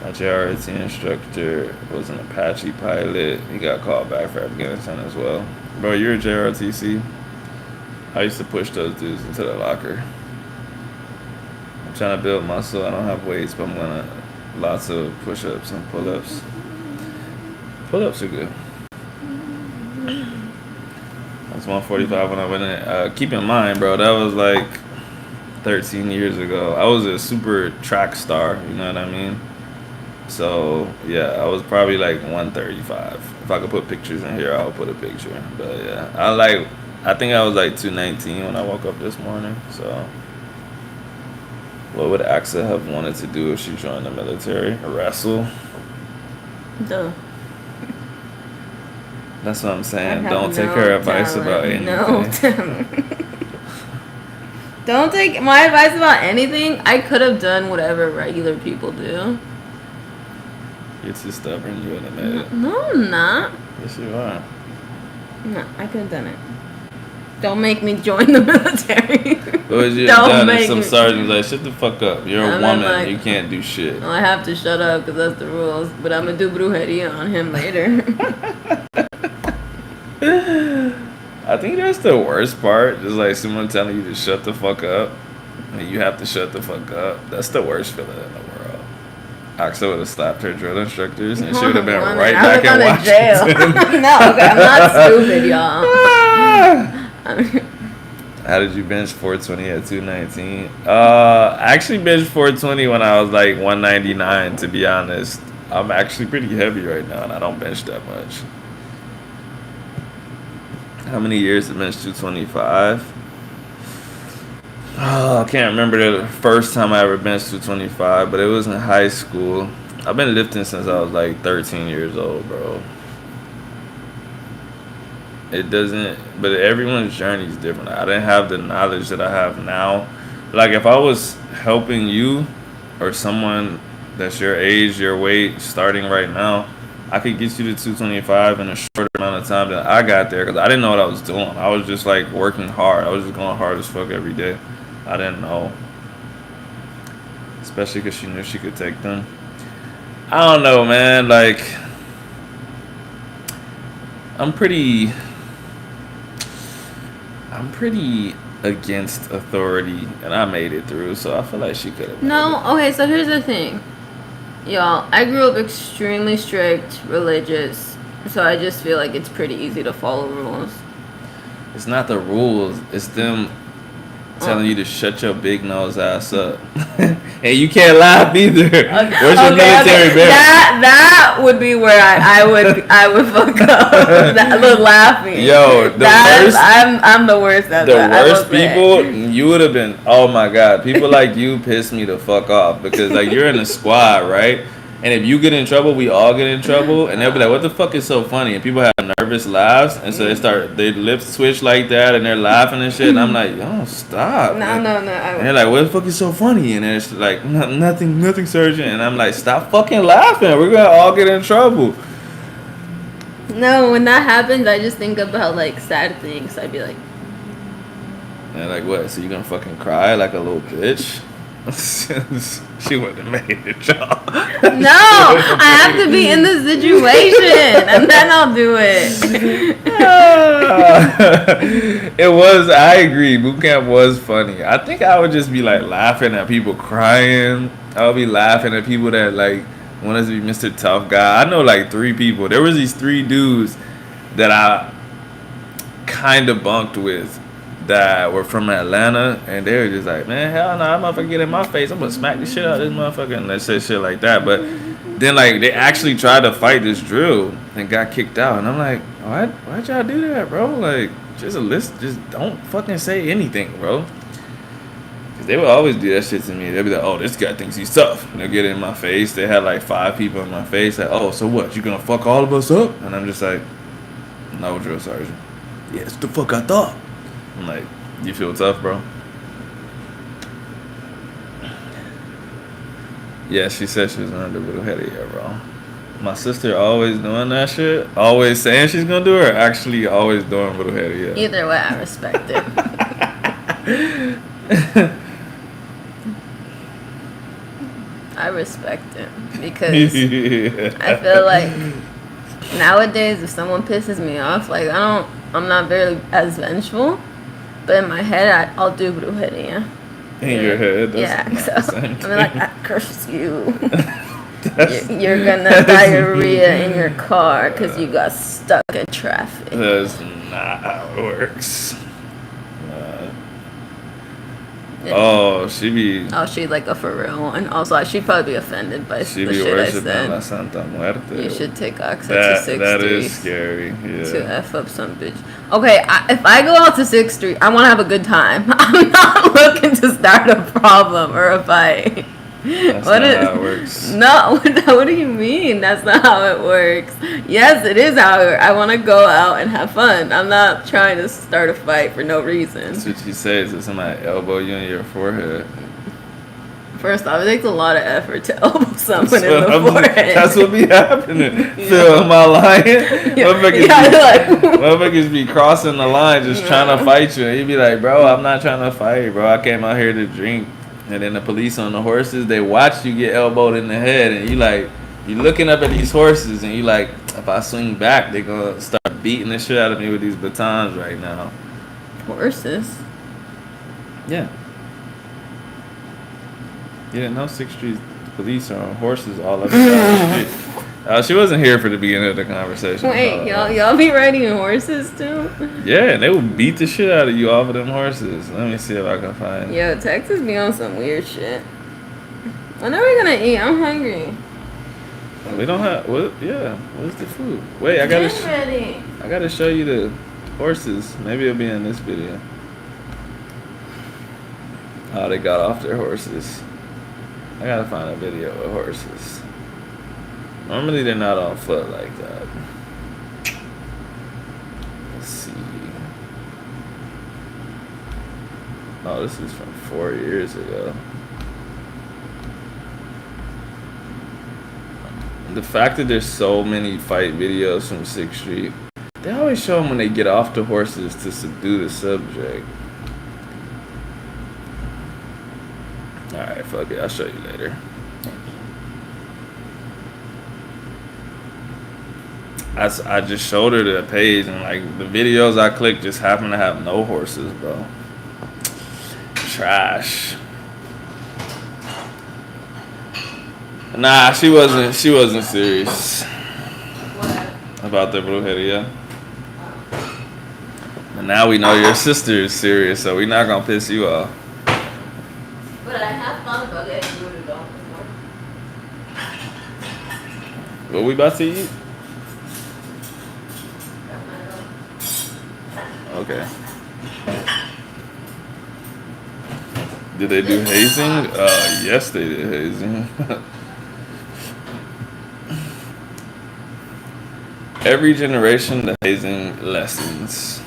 My JRT instructor was an Apache pilot. He got called back for Afghanistan as well. Bro, you're a JRTC? I used to push those dudes into the locker. I'm trying to build muscle. I don't have weights, but I'm gonna lots of push-ups and pull-ups. Pull-ups are good. I was 145 when I went in. Keep in mind, bro, that was like 13 years ago. I was a super track star, you know what I mean? So, yeah, I was probably like 135. If I could put pictures in here, I'll put a picture. But, yeah, I think I was like 219 when I woke up this morning. So, what would Axa have wanted to do if she joined the military? Wrestle? Duh. That's what I'm I saying. have Don't take no her advice talent. about anything. No talent. Don't take my advice about anything. I could have done whatever regular people do. You're too stubborn. You wouldn't have made it. No, I'm not. Yes, you are. No, I could have done it. Don't make me join the military. What would you Don't have done if make some me. sergeant's like, shut the fuck up. You're a I'm woman. like- You can't do shit. I have to shut up because that's the rules. But I'm going to do brujeria on him later. I think that's the worst part. Just like someone telling you to shut the fuck up. And you have to shut the fuck up. That's the worst feeling in the world. Axa would have slapped her drill instructors and she would have been Woman, right I back in would've gone to jail. Washington. No, okay, I'm not stupid, y'all. How did you bench 420 at 219? I actually benched 420 when I was like 199, to be honest. I'm actually pretty heavy right now and I don't bench that much. How many years to bench 225? Oh, I can't remember the first time I ever benched 225, but it was in high school. I've been lifting since I was like 13 years old, bro. It doesn't, but everyone's journey is different. I didn't have the knowledge that I have now. Like if I was helping you or someone that's your age, your weight, starting right now, I could get you to 225 in a shorter amount of time than I got there because I didn't know what I was doing. I was just like working hard. I was just going hard as fuck every day. I didn't know, especially because she knew she could take them. I don't know, man. Like, I'm pretty, I'm pretty against authority, and I made it through, so I feel like she could have made it. No, okay, so here's the thing. Y'all, I grew up extremely strict, religious, so I just feel like it's pretty easy to follow rules. It's not the rules. It's them telling you to shut your big nose ass up, and you can't laugh either. Where's your military barracks? That would be where I would fuck up. That little laughing. Yo, I'm the worst at the that. worst people. You would have been. Oh my god, people like you piss me the fuck off because like you're in a squad, right? And if you get in trouble, we all get in trouble, and they'll be like, "What the fuck is so funny?" And people have nervous laughs, and so their lips twitch like that, and they're laughing and shit. And I'm like, "Yo, stop!" No. And they're like, "What the fuck is so funny?" And it's like, "Nothing, Sergeant." And I'm like, "Stop fucking laughing. We're gonna all get in trouble." No, when that happens, I just think about like sad things. I'd be like, and like, what? So you gonna fucking cry like a little bitch? She wouldn't have made it, y'all. no, I have to be in the situation, and then I'll do it. It was. I agree. Boot camp was funny. I think I would just be like laughing at people crying. I would be laughing at people that like want us to be Mr. Tough Guy. I know like 3 people. There was these 3 dudes that I kind of bunked with that were from Atlanta, and they were just like, man, hell no, that motherfucker get in my face, I'm gonna smack the shit out of this motherfucker, and they said shit like that. But then like they actually tried to fight this drill and got kicked out, and I'm like, why'd y'all do that, bro? Like, just don't fucking say anything, bro. Cause they would always do that shit to me. They'd be like, oh, this guy thinks he's tough. And they'll get in my face. They had like 5 people in my face. Like, oh, so what? You gonna fuck all of us up? And I'm just like, no, drill sergeant. Yeah, it's the fuck I thought. I'm like, you feel tough, bro? Yeah, she said she was gonna do brujeria, bro. My sister always doing that shit, always saying she's gonna do it, or actually always doing brujeria. Either way, I respect it. I respect it because I feel like nowadays if someone pisses me off, like I'm not very as vengeful. But in my head, I'll do brujeria. In your head? That's so I'm like, I curse you. You're gonna diarrhea in your car because you got stuck in traffic. That's not how it works. Yeah. Oh, she like a for real one. Also, she'd probably be offended by the shit I said. La Santa Muerte. You should take access to 6th That Street. is scary. Yeah. To F up some bitch. Okay, if I go out to 6th Street, I want to have a good time. I'm not looking to start a problem or a fight. That's not how it works. No, what do you mean? That's not how it works. Yes, it is how it works. I want to go out and have fun. I'm not trying to start a fight for no reason. That's what you say. So somebody elbow you in your forehead. First off, it takes a lot of effort to elbow someone in the forehead. That's what be happening. Yeah. Phil, am I lying? Motherfuckers be crossing the line just trying to fight you. And you be like, bro, I'm not trying to fight, bro. I came out here to drink. And then the police on the horses, they watch you get elbowed in the head. And you looking up at these horses and you like, if I swing back, they gonna start beating the shit out of me with these batons right now. Horses? Yeah. You didn't know 6th Street police are on horses all up and down the street. She wasn't here for the beginning of the conversation. Wait, y'all be riding horses too? Yeah, and they would beat the shit out of you off of them horses. Let me see if I can find. Yo, Texas be on some weird shit. When are we gonna eat? I'm hungry. We don't have. What? Yeah. What's the food? Wait, I gotta show you the horses. Maybe it'll be in this video. Oh, they got off their horses. I gotta find a video of horses. Normally they're not on foot like that. Let's see. Oh, this is from 4 years ago. The fact that there's so many fight videos from 6th Street, they always show them when they get off the horses to subdue the subject. Alright, fuck it. I'll show you later. I just showed her the page, and like the videos I clicked just happen to have no horses, bro. Trash. Nah, she wasn't serious What? about the brujeria. And now we know your sister is serious, so we're not gonna piss you off. But I have thought about getting voodoo doll before. What we about to eat? Okay. Did they do hazing? Yes, they did hazing. Every generation, the hazing lessons.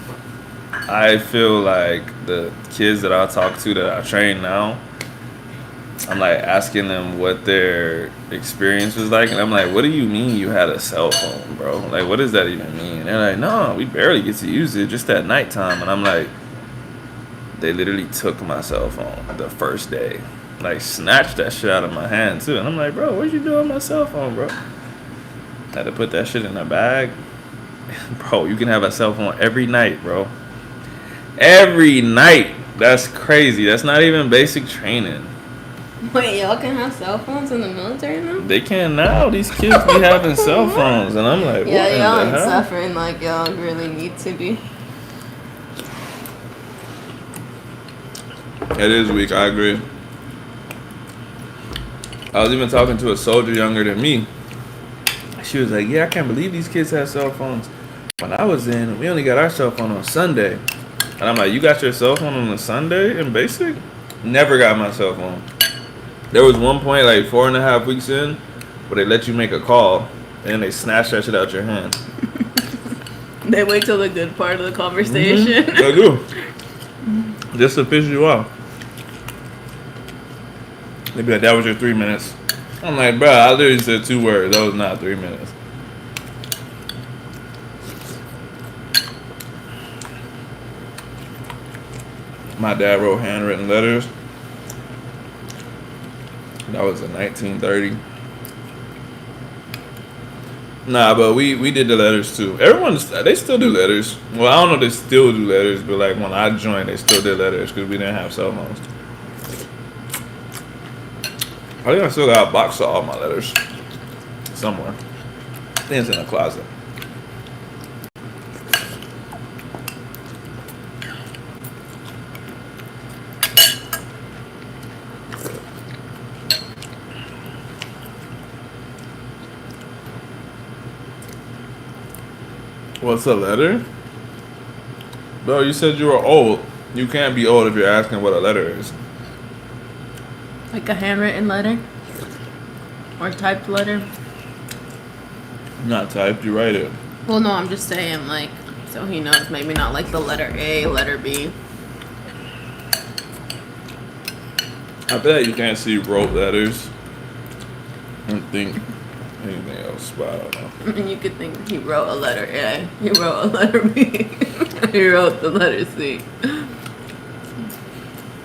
I feel like the kids that I talk to that I train now, I'm like asking them what their experience was like, and I'm like, what do you mean you had a cell phone, bro? Like, what does that even mean? And they're like, no, we barely get to use it, just at nighttime. And I'm like, they literally took my cell phone the first day, like snatched that shit out of my hand too. And I'm like, bro, what'd you do with my cell phone, bro? Had to put that shit in a bag. Bro, you can have a cell phone every night, bro. Every night. That's crazy. That's not even basic training. Wait, y'all can have cell phones in the military now? They can now. These kids be having cell phones, and I'm like, what Yeah, in y'all the ain't hell? suffering like y'all really need to be. It is weak. I agree. I was even talking to a soldier younger than me. She was like, yeah, I can't believe these kids have cell phones. When I was in, we only got our cell phone on Sunday. And I'm like, you got your cell phone on a Sunday in basic? Never got my cell phone. There was one point, like 4.5 weeks in, where they let you make a call, and they snatch that shit out your hand. They wait till the good part of the conversation. They do. Just to piss you off. They be like, that was your 3 minutes. I'm like, bro, I literally said 2 words. That was not 3 minutes. My dad wrote handwritten letters. That was in 1930. Nah, but we did the letters too. They still do letters. Well, I don't know if they still do letters, but like when I joined, they still did letters because we didn't have cell phones. I think I still got a box of all my letters somewhere. I think it's in a closet. What's a letter? Bro, you said you were old. You can't be old if you're asking what a letter is. Like a handwritten letter? Or typed letter? Not typed, you write it. Well, no, I'm just saying, like, so he knows maybe not like the letter A, letter B. I bet you can't see wrote letters and think anything else, but I don't know. And you could think he wrote a letter A, he wrote a letter B, he wrote the letter C.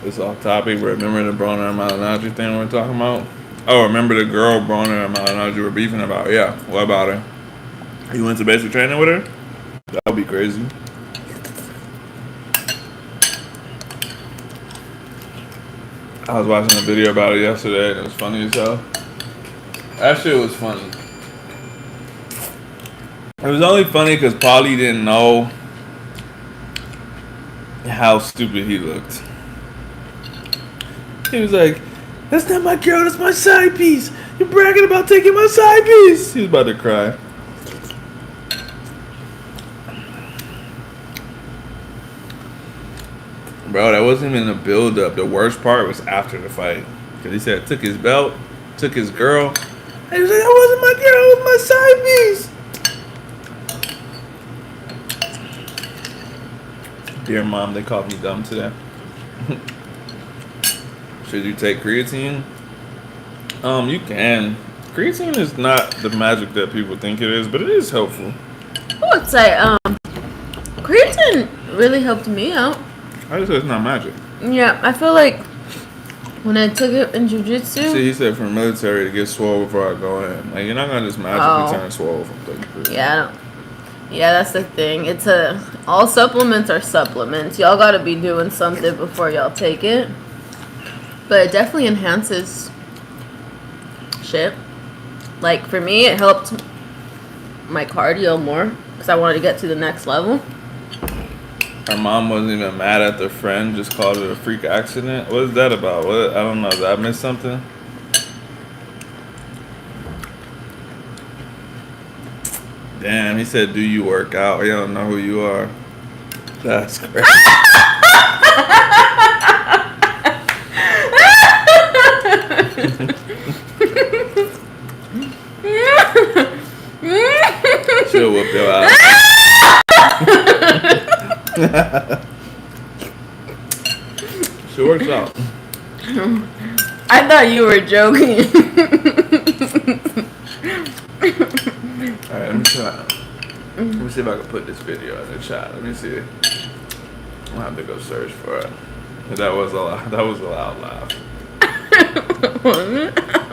It's off topic. Remember the Broner and Malignaggi thing we're talking about? Oh, remember the girl Broner and Malignaggi were beefing about? Yeah, what about her? You went to basic training with her? That would be crazy. I was watching a video about it yesterday and it was funny as hell. That shit was funny. It was only funny because Paulie didn't know how stupid he looked. He was like, that's not my girl, that's my side piece. You're bragging about taking my side piece. He was about to cry. Bro, that wasn't even a build up. The worst part was after the fight. Because he said took his belt, took his girl. And he was like, that wasn't my girl, it was my side piece. Dear mom, they called me dumb today. Should you take creatine? You can. Creatine is not the magic that people think it is, but it is helpful. I would say, creatine really helped me out. I just said it's not magic. Yeah, I feel like When I took it in See, jujitsu. he said from military to get swole before I go in. Like, you're not gonna just magically turn swole from 33. Yeah. Yeah, that's the thing. All supplements are supplements. Y'all gotta be doing something before y'all take it. But it definitely enhances shit. Like, for me, it helped my cardio more because I wanted to get to the next level. Her mom wasn't even mad at the friend, just called it a freak accident. What is that about? What? I don't know. Did I miss something? Damn, he said, do you work out? He don't know who you are. That's crazy. She'll whoop your ass. She works out. I thought you were joking. Alright, let me try. Let me see if I can put this video in the chat. Let me see. I'll have to go search for it. That was a loud laugh.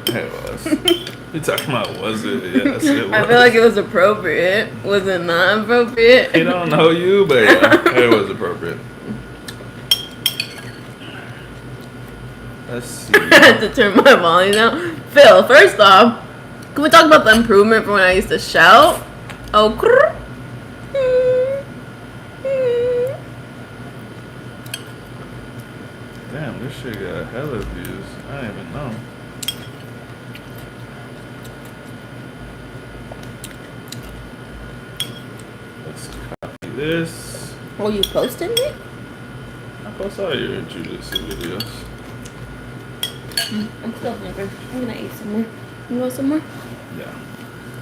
It was. You talking about was it? Yes, it was. I feel like it was appropriate. Was it not appropriate? He don't know you, but yeah, it was appropriate. Let's see. I had to turn my volume down. Phil, first off, can we talk about the improvement from when I used to shout? Oh, damn, this shit got hella views. I didn't even know. Let's copy this. Oh, you posted me? I post all your jujitsu videos. I'm still hungry. I'm gonna eat some more. You want some more? Yeah.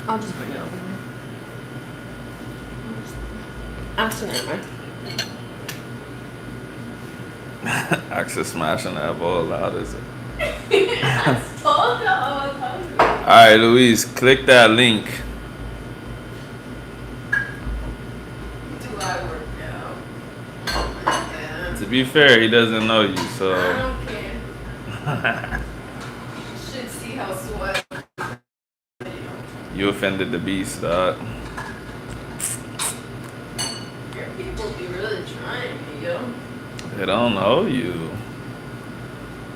I'll just bring it over here. Actually, never mind. Access smashing that ball loud as it. I told you I was hungry. Alright, Louise, click that link. Do I work out? Oh my god. To be fair, he doesn't know you, I so. don't care. You should see how sweaty. You offended the beast, dog. Your people be really trying me, yo. They don't know you.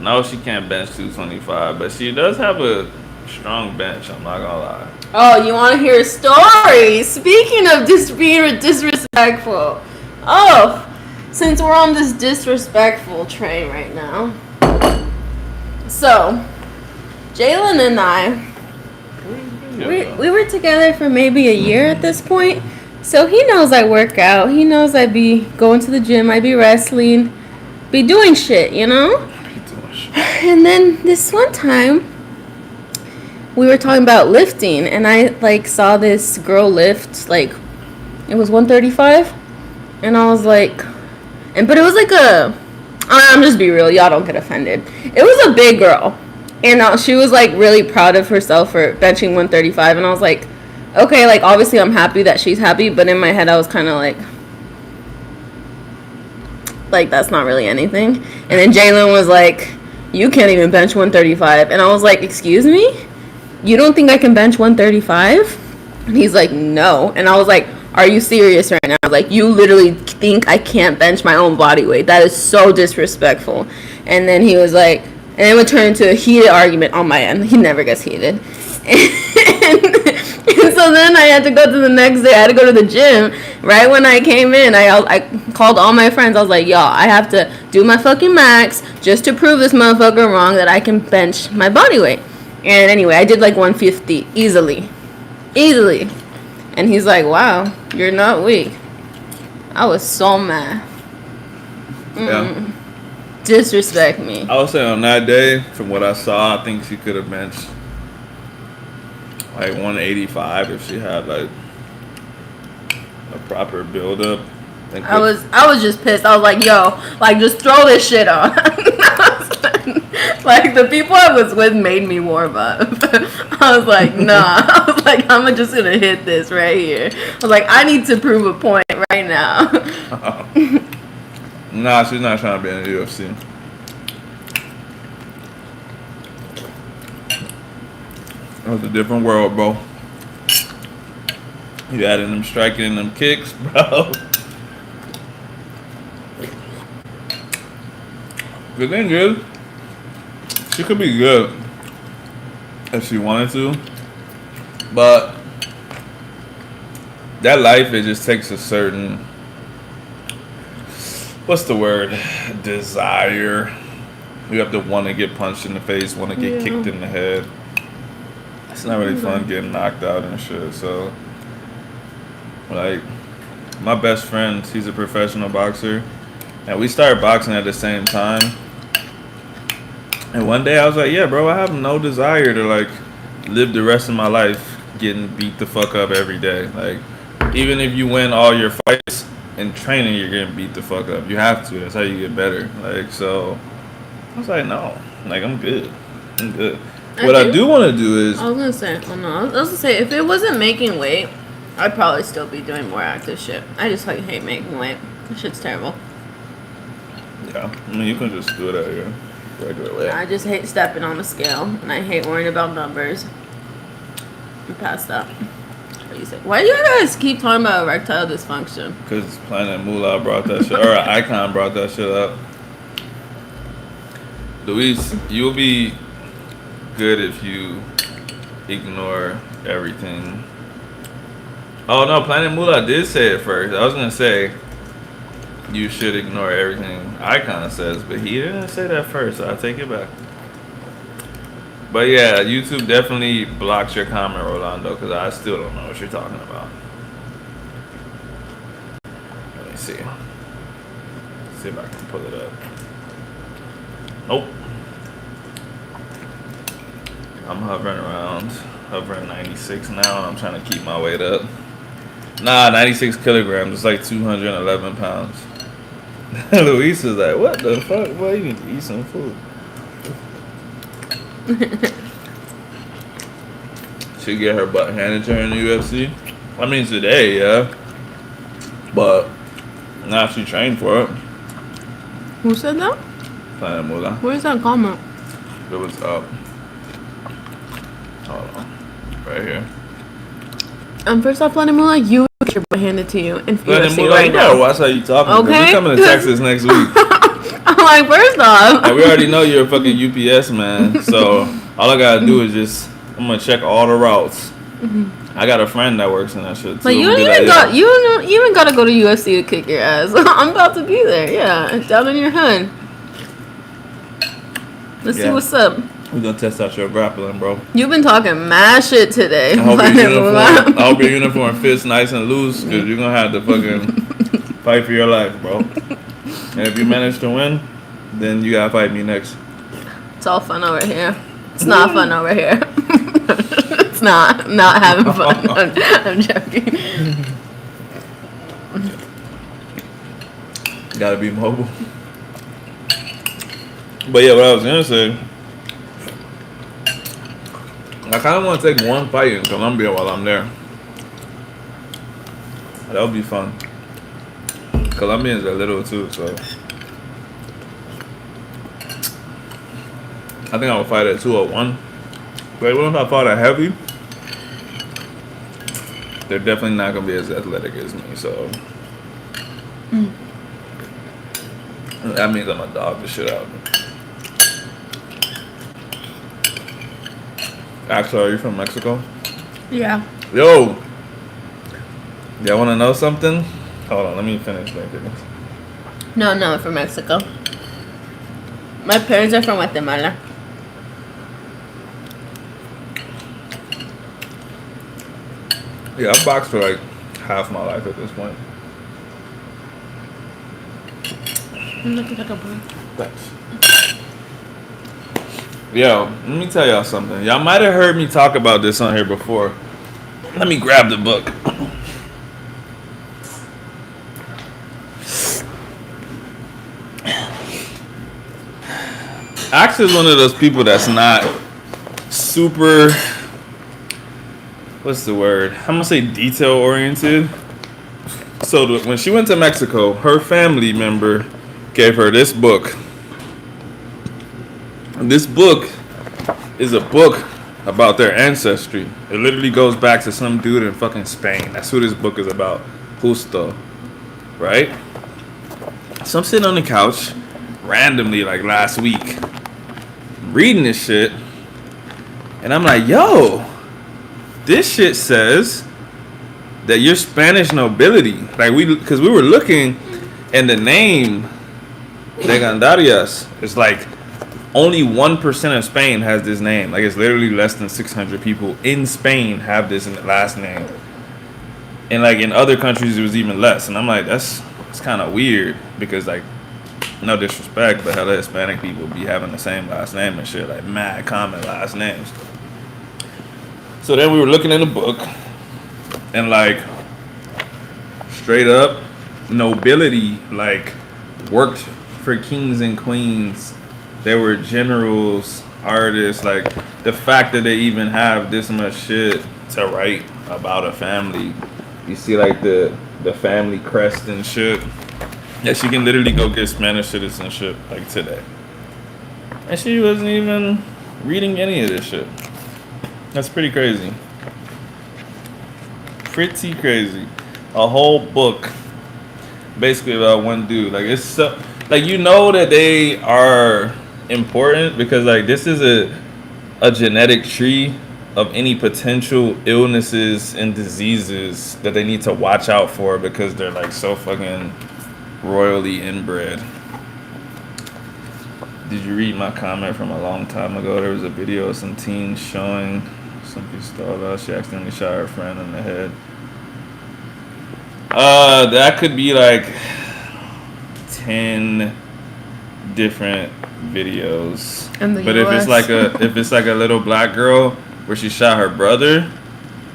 No, she can't bench 225, but she does have a strong bench, I'm not gonna lie. Oh, you want to hear a story? Speaking of just being disrespectful. Oh, since we're on this disrespectful train right now. So, Jalen and I, we were together for maybe a year at this point. So he knows I work out. He knows I be going to the gym. I be wrestling. Be doing shit, you know? And then this one time, we were talking about lifting. And I, like, saw this girl lift, like, it was 135. And I was like, but it was like I'm just be real. Y'all don't get offended. It was a big girl. And she was, like, really proud of herself for benching 135. And I was like, okay, like, obviously I'm happy that she's happy, but in my head I was kind of like, that's not really anything. And then Jalen was like, you can't even bench 135. And I was like, excuse me? You don't think I can bench 135? And he's like, no. And I was like, are you serious right now? Like, you literally think I can't bench my own body weight? That is so disrespectful. And then he was like, and it would turn into a heated argument on my end. He never gets heated. And so then I had to go to the next day. I had to go to the gym. Right when I came in, I called all my friends. I was like, y'all, I have to do my fucking max just to prove this motherfucker wrong that I can bench my body weight. And anyway, I did like 150 easily. And he's like, wow, you're not weak. I was so mad. Yeah. Disrespect me. I would say on that day, from what I saw, I think she could have benched like 185 if she had like a proper build up. I was just pissed. I was like, yo, like, just throw this shit on. Like, the people I was with made me warm up. I was like, nah. I was like, I'm just gonna hit this right here. I was like, I need to prove a point right now. Nah, she's not trying to be in the UFC. was a different world, bro. You adding them striking and them kicks, bro. The thing is, she could be good if she wanted to, but that life, it just takes a certain, what's the word, desire. You have to want to get punched in the face, want to get kicked in the head. It's not really fun getting knocked out and shit. So, like, my best friend, he's a professional boxer, and we started boxing at the same time. And one day I was like, yeah, bro, I have no desire to, like, live the rest of my life getting beat the fuck up every day. Like, even if you win all your fights in training, you're getting beat the fuck up. You have to. That's how you get better. Like, so I was like, no, like, I'm good. I'm good. What I do want to do is, I was gonna say, oh no, I was gonna say, if it wasn't making weight, I'd probably still be doing more active shit. I just like hate making weight. This shit's terrible. yeah, I mean, you can just do it at your regular way. I just hate stepping on the scale, and I hate worrying about numbers. I'm past that. What do you say? Why do you guys keep talking about erectile dysfunction? Because Planet Moolah brought that shit, or Icon brought that shit up. Luis, you'll be good if you ignore everything. Oh no, Planet Moolah did say it first. I was gonna say you should ignore everything Icon says, but he didn't say that first, so I take it back. But yeah, YouTube definitely blocks your comment, Rolando, because I still don't know what you're talking about. Let me see. See if I can pull it up. Nope. I'm hovering 96 now, and I'm trying to keep my weight up. Nah, 96 kilograms. It's like 211 pounds. Luis is like, what the fuck? Boy, you need to eat some food. She get her butt handed to her in the UFC. I mean, today, yeah. But now she trained for it. Who said that? Planet Moolah. Where's that comment? It was up. Hold on. Right here. First off, Planet Moolah, you get your butt handed to you in Planet UFC Moolah, right you gotta now. watch how you talking. Okay. We're coming to Texas next week. I'm like, first off. And we already know you're a fucking UPS man. So all I gotta do is just, I'm gonna check all the routes. I got a friend that works in that shit too. But you don't even gotta go to UFC to kick your ass. I'm about to be there. Yeah, down in your hood. Let's see what's up. We're gonna test out your grappling, bro. You've been talking mad shit today. I hope your uniform fits nice and loose, because you're gonna have to fucking fight for your life, bro. And if you manage to win, then you gotta fight me next. It's all fun over here. It's not fun over here. It's not having fun. I'm joking. Gotta be mobile. But yeah, what I was gonna say, I kind of want to take one fight in Colombia while I'm there. That would be fun. Colombians are little too, so I think I would fight at 201. But what if I fought at heavy? They're definitely not gonna be as athletic as me, so that means I'm gonna dog the shit out of them. Actually, are you from Mexico? Yeah. Yo, y'all want to know something? Hold on, let me finish making this. No, from Mexico. My parents are from Guatemala. Yeah, I've boxed for like half my life at this point. Thanks. Yo, let me tell y'all something. Y'all might have heard me talk about this on here before. Let me grab the book. Actually, one of those people that's not super, what's the word? I'm gonna say detail oriented. So when she went to Mexico, her family member gave her this book. This book is a book about their ancestry. It literally goes back to some dude in fucking Spain. That's who this book is about. Justo. Right? So I'm sitting on the couch randomly like last week reading this shit. And I'm like, yo, this shit says that you're Spanish nobility. Like because we were looking and the name Legandarias is like only 1% of Spain has this name. Like it's literally less than 600 people in Spain have this last name. And like in other countries it was even less. And I'm like, it's kind of weird because like no disrespect, but hella Hispanic people be having the same last name and shit, like mad common last names. So then we were looking in the book and like straight up nobility like worked for kings and queens. They were generals, artists. Like the fact that they even have this much shit to write about a family. You see like the family crest and shit. Yeah, she can literally go get Spanish citizenship like today. And she wasn't even reading any of this shit. That's pretty crazy. Pretty crazy. A whole book basically about one dude. Like it's so like you know that they are important because like this is a genetic tree of any potential illnesses and diseases that they need to watch out for because they're like so fucking royally inbred. Did you read my comment from a long time ago? There was a video of some teen showing something stalled out. She accidentally shot her friend in the head. That could be like 10 different videos. But if it's like a little black girl where she shot her brother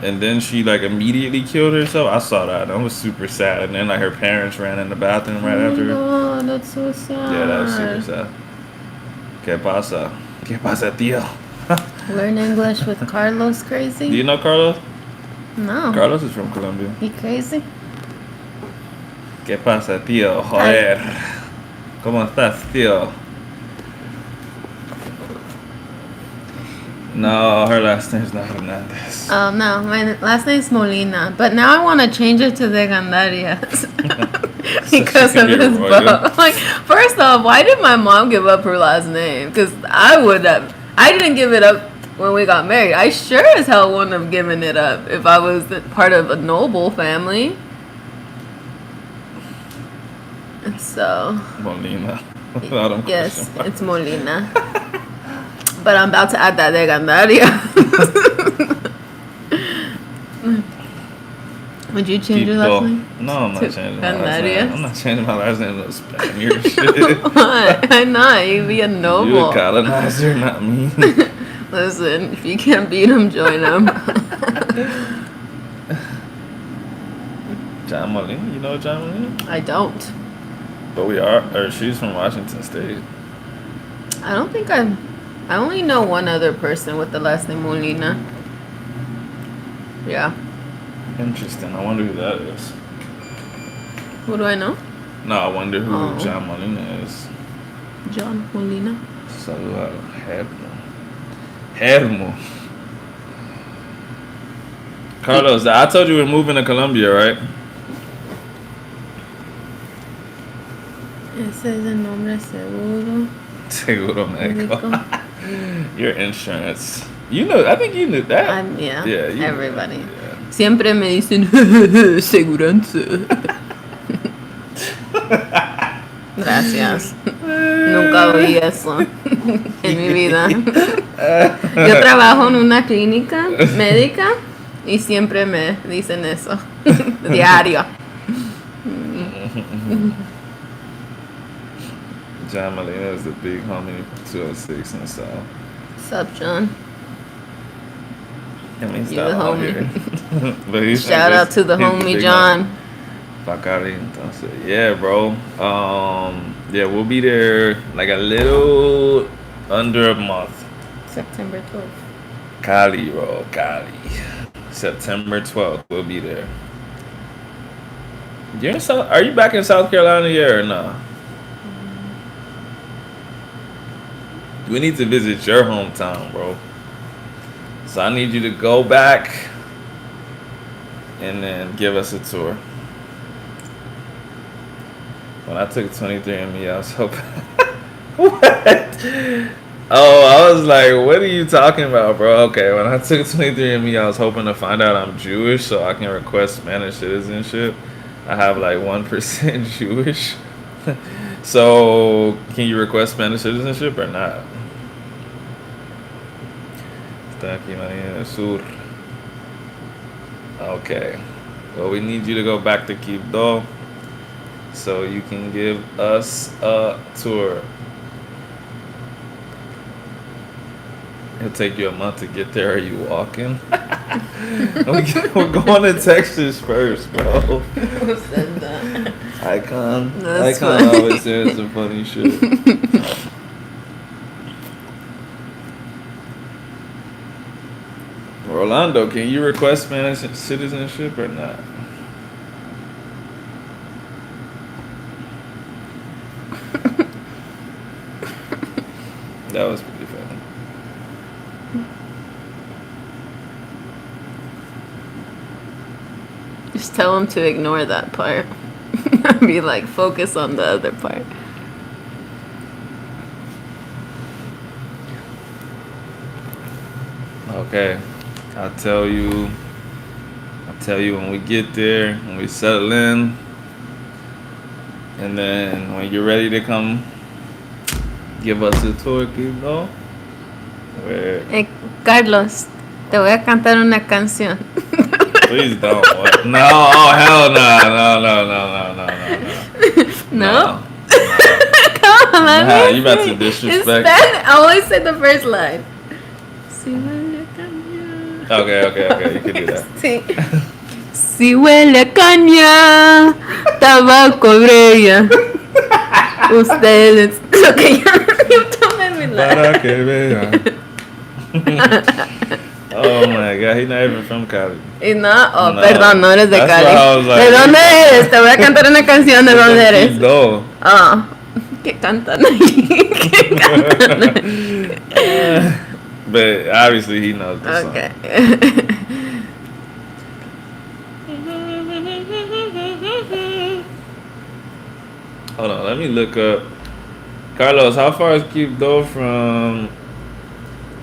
and then she like immediately killed herself, I saw that. That was super sad. And then like her parents ran in the bathroom right after. Oh, that's so sad. Yeah, that was super sad. ¿Qué pasa? ¿Qué pasa, tío? Learn English with Carlos crazy? Do you know Carlos? No. Carlos is from Colombia. He crazy? ¿Qué pasa, tío? Joder. ¿Cómo estás, tío? No, her last name's not Hernandez. Oh, no. My last name's Molina. But now I want to change it to De Gandarias. Because of his book. Like, first off, why did my mom give up her last name? Because I would have. I didn't give it up when we got married. I sure as hell wouldn't have given it up if I was part of a noble family. And so. Molina. Yes, it's Molina. But I'm about to add that De Gandaria. Would you change your last name? No, I'm not changing my last Gandaria? name. I'm not changing my last name to Spaniard shit. Why? Why not? You'd be a noble. You a colonizer, not me. Listen, if you can't beat them, join them. John Molina, you know John Molina? I don't. But she's from Washington State. I don't think I only know one other person with the last name Molina. Yeah. Interesting. I wonder who that is. Who do I know? No, I wonder who John Molina is. John Molina. Saluda a Hermo. Carlos, I told you we're moving to Colombia, right? Ese es el nombre seguro. Seguro médico. Your insurance. You know, I think you knew that. Yeah. Yeah. Everybody. Yeah. Siempre me dicen seguranza. Gracias. Nunca oí eso en mi vida. Yo trabajo en una clínica médica y siempre me dicen eso. Diario. John Molina is the big homie 206 in the South. What's up, John? I mean, You the homie. But Shout out to the homie John. Bacari, entonces. Yeah, bro. Yeah, we'll be there like a little under a month. September 12th. Cali, bro. Cali. September 12th, we'll be there. Are you back in South Carolina yet or no? We need to visit your hometown, bro. So I need you to go back and then give us a tour. When I took 23andMe, I was hoping. What? Oh, I was like, what are you talking about, bro? Okay, when I took 23andMe, I was hoping to find out I'm Jewish so I can request Spanish citizenship. I have like 1% Jewish. So, can you request Spanish citizenship or not? Está aquí, María Sur. Okay. Well, we need you to go back to Quibdó so you can give us a tour. It'll take you a month to get there. Are you walking? We're going to Texas first, bro. Who said that? Icon. That's Icon funny. always says some funny shit. Rolando, can you request Spanish citizenship or not? That was pretty funny. Just tell him to ignore that part. Be like, focus on the other part. Okay. I'll tell you when we get there, when we settle in. And then when you're ready to come give us a tour, Quibdó. Where Carlos, te voy a cantar una canción. please don't. What? No, oh hell no, no. No? No. Come on, let Nah, me you about to sing. disrespect. Instead, I always say the first line. Okay, you can do that. Sí. Si huele a caña, tabaco brilla. Ustedes. Okay, you don't make me laugh. Para que vean. Oh my god, he's not even from Cali. Y no, oh, No. perdón, no eres de That's Cali. why I was like- ¿De dónde eres? Te voy a cantar una canción. ¿De dónde eres? No. Ah, ¿qué cantan ahí? ¿Qué cantan ahí? But obviously he knows the song. Okay. Hold on, let me look up. Carlos, how far is Quibdó from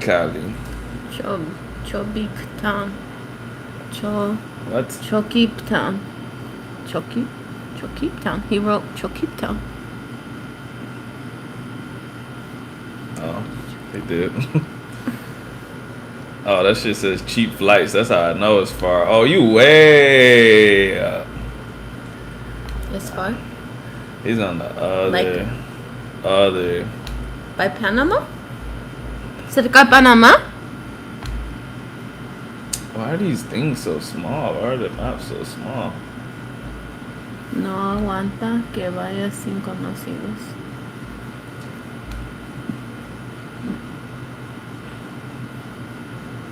Cali? Chobik Town. What? Chokip Town. Chokip Town. He wrote Chokip Town. Oh, he did. Oh, that shit says cheap flights. That's how I know it's far. Oh, you way up. It's far. He's on the other. Like- other. By Panama? Cerca de Panama? Why are these things so small? Why are the maps so small? No aguanta que vaya sin conocidos.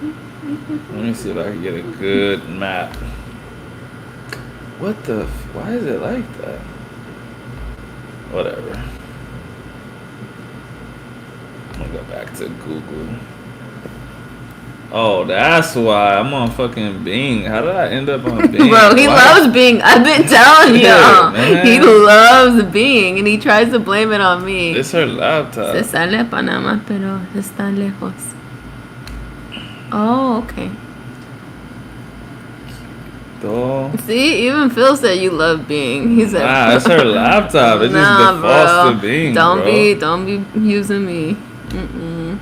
Let me see if I can get a good map. What the? Why is it like that? Whatever. I'm gonna go back to Google. Oh, that's why I'm on fucking Bing. How did I end up on Bing? Bro, he Why? loves Bing. I've been telling Yeah, you. man. He loves Bing and he tries to blame it on me. It's her laptop. Se sale a Panamá, pero está lejos. Oh, okay. Though. See, even Phil said you love Bing. He said, Nah, it's her laptop. It nah, just defaults bro. to Bing, Don't bro. don't be using me. Mm-mm.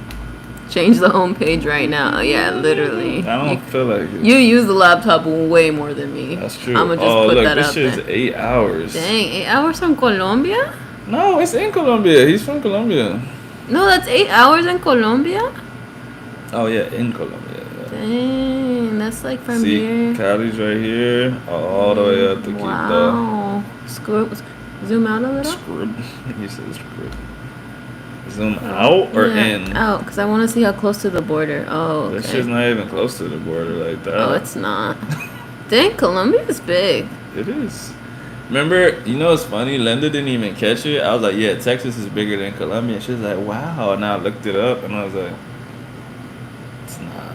Change the homepage right now. Yeah, literally. I don't feel like it. You use the laptop way more than me. That's true. I'm gonna just Oh, put look, that this out shit's there. 8 hours. Dang, 8 hours from Colombia? No, it's in Colombia. He's from Colombia. No, that's 8 hours in Colombia? Oh, yeah, in Colombia. Yeah. Dang, that's like from See, here. Cali's right here, all the way up to Quito. Wow. Zoom out a little? Scrib. He says scrib. Zoom out or Yeah, in? out, because I want to see how close to the border. Oh, That okay. shit's not even close to the border like that. Oh, it's not. Dang, Colombia is big. It is. Remember, you know what's funny? Linda didn't even catch it. I was like, yeah, Texas is bigger than Colombia. She was like, wow. And I looked it up and I was like, it's not.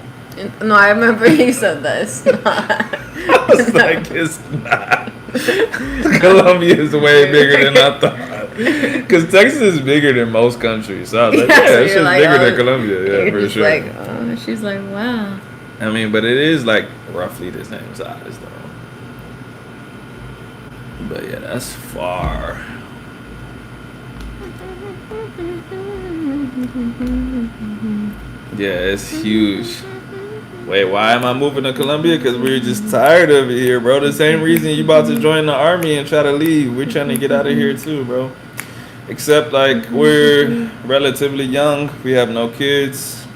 No, I remember he said that. It's not. I was like, it's not. Colombia is way bigger than I thought. Because Texas is bigger than most countries. So I was like, Yeah, yeah, so it's you're just like, bigger oh, than Colombia. Yeah, you're for just sure. like, oh, she's like, wow. I mean, but it is like roughly the same size, though. But yeah, that's far. Yeah, it's huge. Wait, why am I moving to Colombia? Because we're just tired of it here, bro. The same reason you about to join the army and try to leave. We're trying to get out of here too, bro. Except like we're relatively young. We have no kids.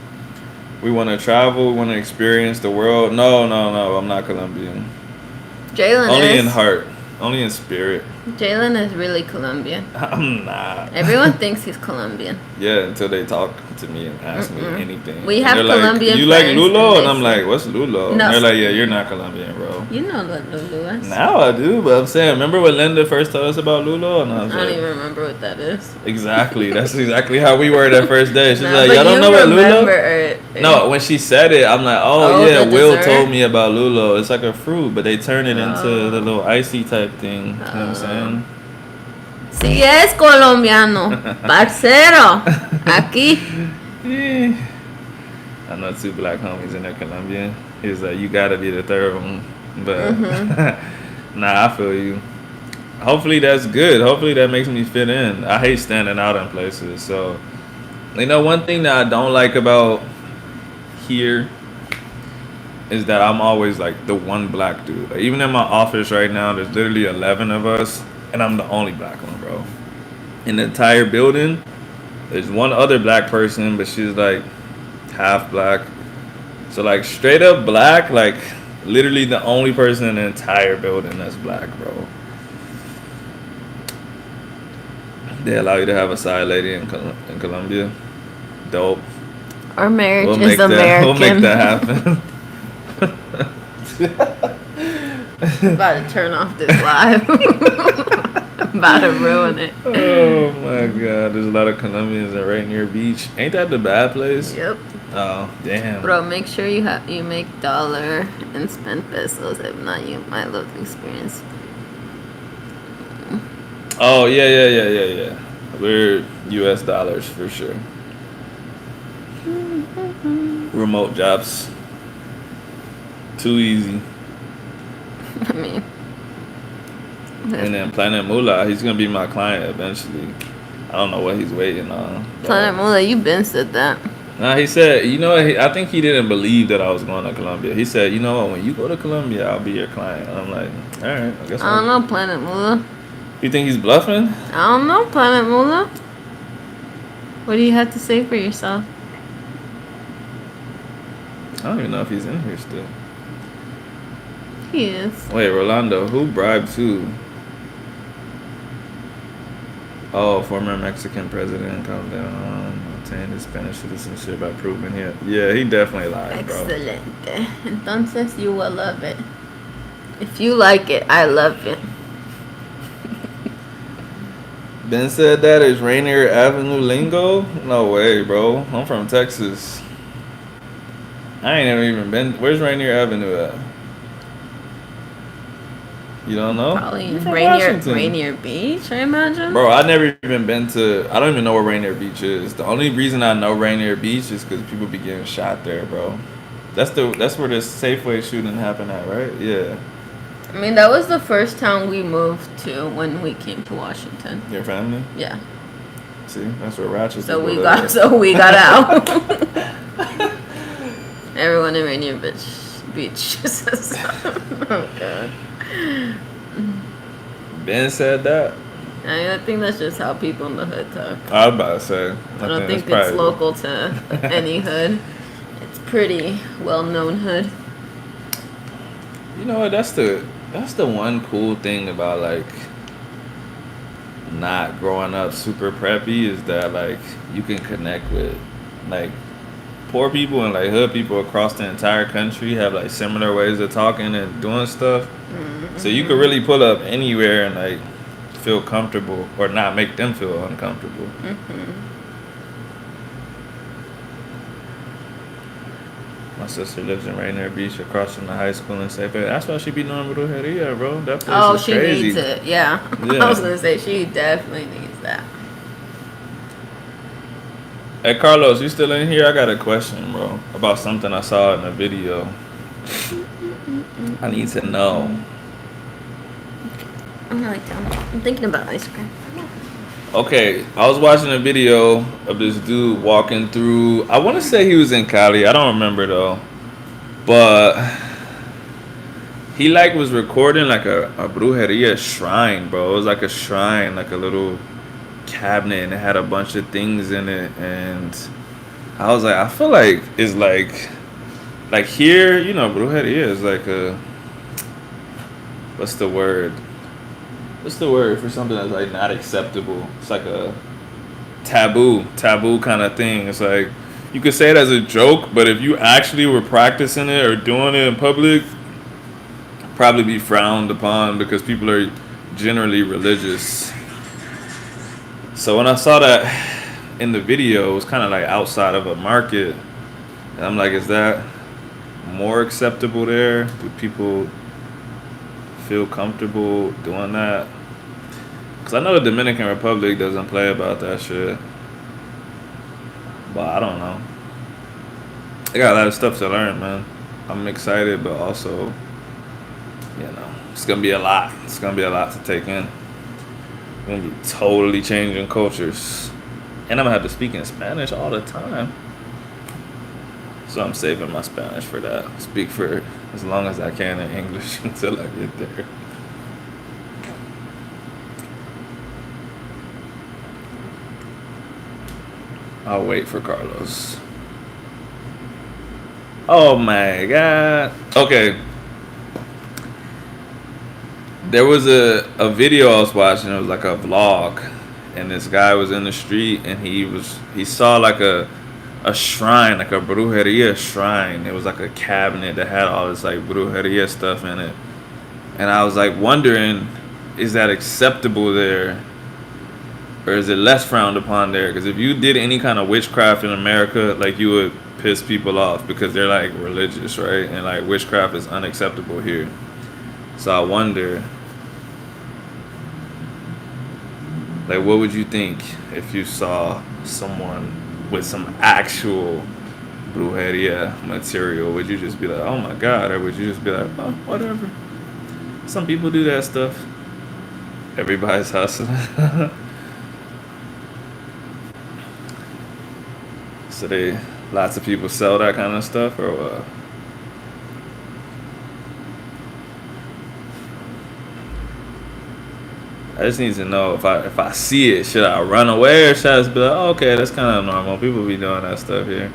We want to travel. We want to experience the world. No, no, no. I'm not Colombian. Jalen Only is. in heart. Only in spirit. Jalen is really Colombian. I'm not. Everyone thinks he's Colombian. Yeah, until they talk to me and ask me anything. We And have they're like, Colombian you like friends, Lulo? and And they I'm say- like, what's Lulo? No. And they're like, yeah, you're not Colombian, bro. You know what Lulu is. Now I do, but I'm saying, remember when Linda first told us about Lulo? And I was I don't like, even remember what that is. exactly. That's exactly how we were that first day. She's No, like, but y'all don't you know what remember Lulo? it. No, when she said it, I'm like, Oh, oh yeah, the Will dessert? told me about Lulo. It's like a fruit, but they turn it into Oh. the little icy type thing. You know what I'm saying? Sí es colombiano. Parcero. Aquí. Yeah. I know two black homies in there Colombian. He's like, you gotta be the third one. But nah, I feel you. Hopefully that's good. Hopefully that makes me fit in. I hate standing out in places. So, you know, one thing that I don't like about here is that I'm always like the one black dude. Like, even in my office right now, there's literally 11 of us, and I'm the only black one, bro. In the entire building, there's one other black person, but she's like half black. So like straight up black, like literally the only person in the entire building that's black, bro. They allow you to have a side lady in Colombia. Dope. Our marriage We'll is make that. American. We'll make that happen. About to turn off this live. About to ruin it. Oh my god, there's a lot of Colombians that right near beach. Ain't that the bad place? Yep. Oh damn. Bro, make sure you make dollar and spend pesos. If not, you might lose the experience. Oh yeah. We're U.S. dollars for sure. Remote jobs. Too easy. I mean, And then Planet Moolah, he's gonna be my client eventually. I don't know what he's waiting on. but- Planet Moolah, you been said that. Nah, he said, you know what? I think he didn't believe that I was going to Colombia. He said, you know what? When you go to Colombia, I'll be your client. I'm like, all right, I guess. I don't know, Planet Moolah. You think he's bluffing? I don't know, Planet Moolah. What do you have to say for yourself? I don't even know if he's in here still. He is. Wait, Rolando, who bribed who? Oh, former Mexican president come down, obtained his Spanish citizenship by proving him. Yeah, he definitely lied, bro. Excelente. Entonces you will love it. If you like it, I love it. Ben said that is Rainier Avenue lingo? No way, bro. I'm from Texas. I ain't never even been. Where's Rainier Avenue at? You don't know? Probably You from Rainier Washington. Rainier Beach, I imagine. Bro, I never even been to. I don't even know where Rainier Beach is. The only reason I know Rainier Beach is because people be getting shot there, bro. That's where the Safeway shooting happened at, right? Yeah. I mean, that was the first town we moved to when we came to Washington. Your family? Yeah. See, that's where ratchet. So people we live. got out. Everyone in Rainier Beach says, oh god. Ben said that. I mean, I think that's just how people in the hood talk. I was about to say. I don't think that's it's probably- local to any hood. It's pretty well-known hood. You know what? That's the one cool thing about like not growing up super preppy is that like you can connect with like poor people and like hood people across the entire country have like similar ways of talking and doing stuff. So you could really pull up anywhere and like feel comfortable or not make them feel uncomfortable. My sister lives in Rainier Beach, across from the high school in St. That's why she be doing brujeria, bro. That place Oh, is she crazy. needs it. Yeah. I was Yeah. gonna say she definitely needs that. Hey, Carlos, you still in here? I got a question, bro, about something I saw in a video. I need to know. I'm like, I'm thinking about ice cream. Okay, I was watching a video of this dude walking through. I want to say he was in Cali. I don't remember though, but he like was recording like a brujeria shrine, bro. It was like a shrine, like a little cabinet, and it had a bunch of things in it. And I was like, I feel like it's like here, you know, brujeria is like a, what's the word? What's the word for something that's like not acceptable? It's like a taboo kind of thing. It's like you could say it as a joke, but if you actually were practicing it or doing it in public, probably be frowned upon because people are generally religious. So when I saw that in the video, it was kind of like outside of a market, and I'm like, is that more acceptable there? Do people feel comfortable doing that? Because I know the Dominican Republic doesn't play about that shit. But I don't know. I got a lot of stuff to learn, man. I'm excited, but also, you know, it's going to be a lot. It's going to be a lot to take in. We're going to be totally changing cultures. And I'm going to have to speak in Spanish all the time. So I'm saving my Spanish for that. Speak for as long as I can in English until I get there. I'll wait for Carlos. Oh my God. Okay. There was a video I was watching. It was like a vlog. And this guy was in the street and he saw like a shrine, like a brujeria shrine. It was like a cabinet that had all this like brujeria stuff in it. And I was like wondering, is that acceptable there? Or is it less frowned upon there? Because if you did any kind of witchcraft in America, like you would piss people off because they're like religious, right? And like witchcraft is unacceptable here. So I wonder, like, what would you think if you saw someone with some actual brujeria material? Would you just be like, oh my God? Or would you just be like, oh, whatever? Some people do that stuff. Everybody's hustling. So lots of people sell that kind of stuff, or what? I just need to know if I see it, should I run away or should I just be like, oh, okay, that's kind of normal. People be doing that stuff here.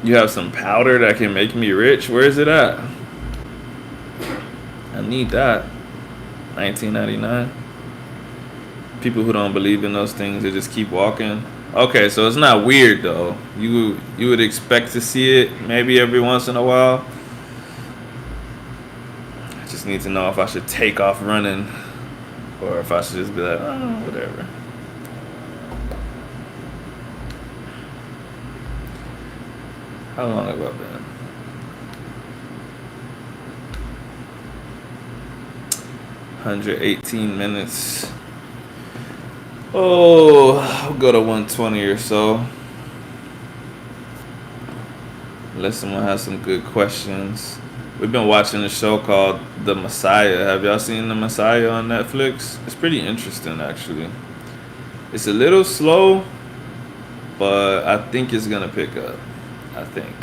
You have some powder that can make me rich. Where is it at? I need that. $19.99. People who don't believe in those things, they just keep walking. Okay, so it's not weird though. You would expect to see it maybe every once in a while. I just need to know if I should take off running or if I should just be like, oh, whatever. How long have I been? 118 minutes. Oh, I'll go to 120 or so. Unless someone has some good questions. We've been watching a show called The Messiah. Have y'all seen The Messiah on Netflix? It's pretty interesting, actually. It's a little slow, but I think it's gonna pick up. I think.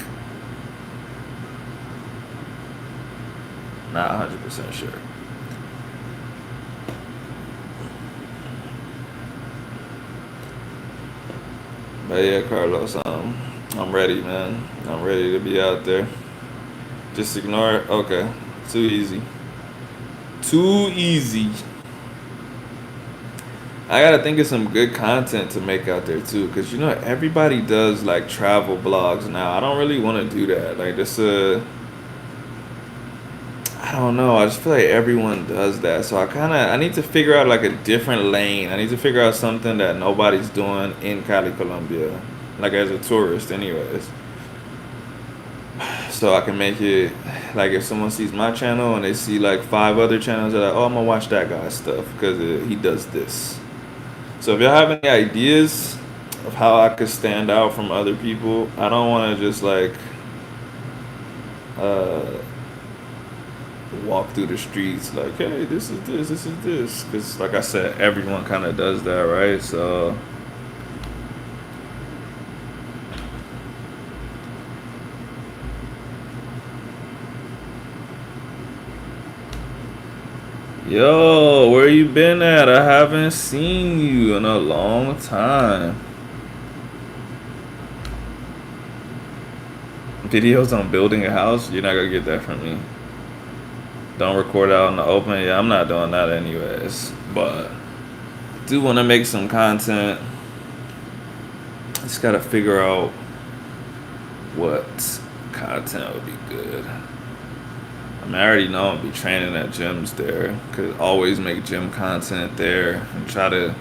Not 100% sure. But yeah, Carlos, I'm ready, man. I'm ready to be out there. Just ignore it. Okay. Too easy. Too easy. I gotta think of some good content to make out there too, cause you know everybody does like travel blogs now. I don't really want to do that. Like this, I don't know. I just feel like everyone does that. So I need to figure out like a different lane. I need to figure out something that nobody's doing in Cali, Colombia, like as a tourist, anyways. so I can make it like if someone sees my channel and they see like 5 other channels, they're like, oh, I'm gonna watch that guy's stuff because he does this. So if y'all have any ideas of how I could stand out from other people, I don't want to just like uh, walk through the streets like, hey, this is this, because like I said, everyone kind of does that, right? So yo, where you been at? I haven't seen you in a long time. Videos on building a house, you're not gonna get that from me. Don't record out in the open. Yeah, I'm not doing that anyways. But do want to make some content. Just gotta figure out what content would be good. I mean, I already know I'll be training at gyms there. Could always make gym content there and try to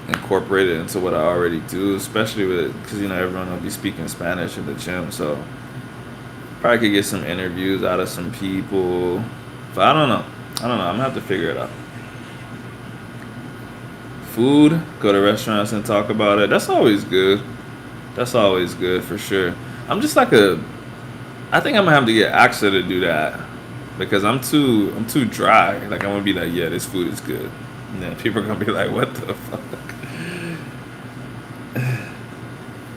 incorporate it into what I already do, especially with because everyone will be speaking Spanish in the gym, so probably could get some interviews out of some people. But I don't know. I'm gonna have to figure it out. Food, go to restaurants and talk about it. That's always good. That's always good for sure. I'm just like a. I think I'm gonna have to get Axa to do that because I'm too dry. Like I'm gonna be like, yeah, this food is good, and then people are gonna be like, what the fuck?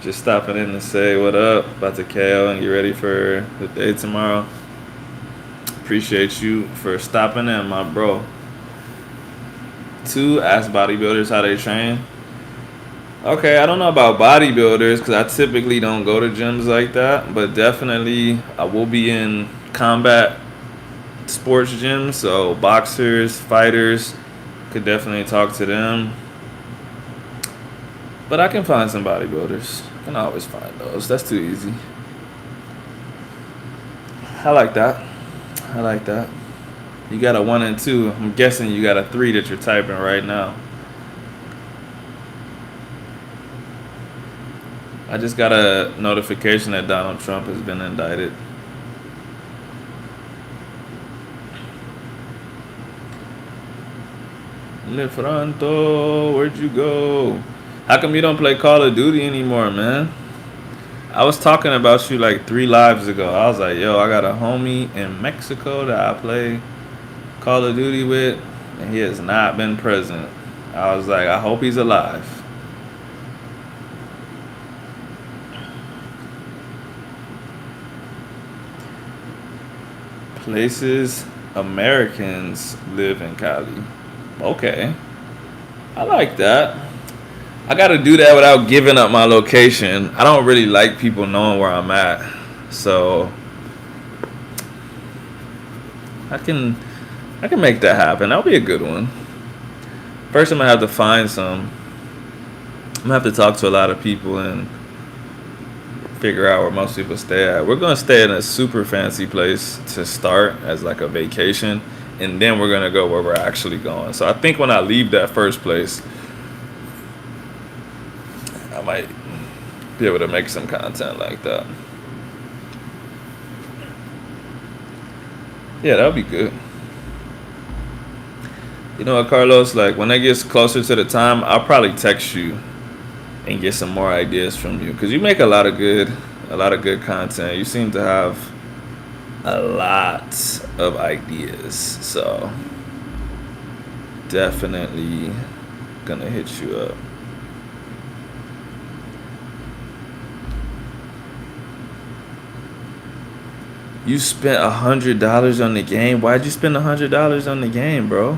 Just stopping in to say what up, about to KO and get ready for the day tomorrow. Appreciate you for stopping in, my bro. 2, ask bodybuilders how they train. Okay, I don't know about bodybuilders because I typically don't go to gyms like that, but definitely I will be in combat sports gyms, so boxers, fighters, could definitely talk to them. But I can find some bodybuilders. I can always find those. That's too easy. I like that. I like that. You got a 1 and 2. I'm guessing you got a 3 that you're typing right now. I just got a notification that Donald Trump has been indicted. Lefranto, where'd you go? How come you don't play Call of Duty anymore, man? I was talking about you like 3 lives ago. I was like, yo, I got a homie in Mexico that I play Call of Duty with, and he has not been present. I was like, I hope he's alive. Places Americans live in Cali. Okay. I like that. I gotta do that without giving up my location. I don't really like people knowing where I'm at. So I can make that happen. That'll be a good one. First I'm gonna have to find some. I'm gonna have to talk to a lot of people and figure out where most people stay at. We're gonna stay in a super fancy place to start as like a vacation, and then we're gonna go where we're actually going. So I think when I leave that first place, I might be able to make some content like that. Yeah, that'll be good. You know what, Carlos? Like when it gets closer to the time, I'll probably text you and get some more ideas from you because you make a lot of good content. You seem to have a lot of ideas, so definitely gonna hit you up. You spent $100 on the game. Why'd you spend $100 on the game, bro?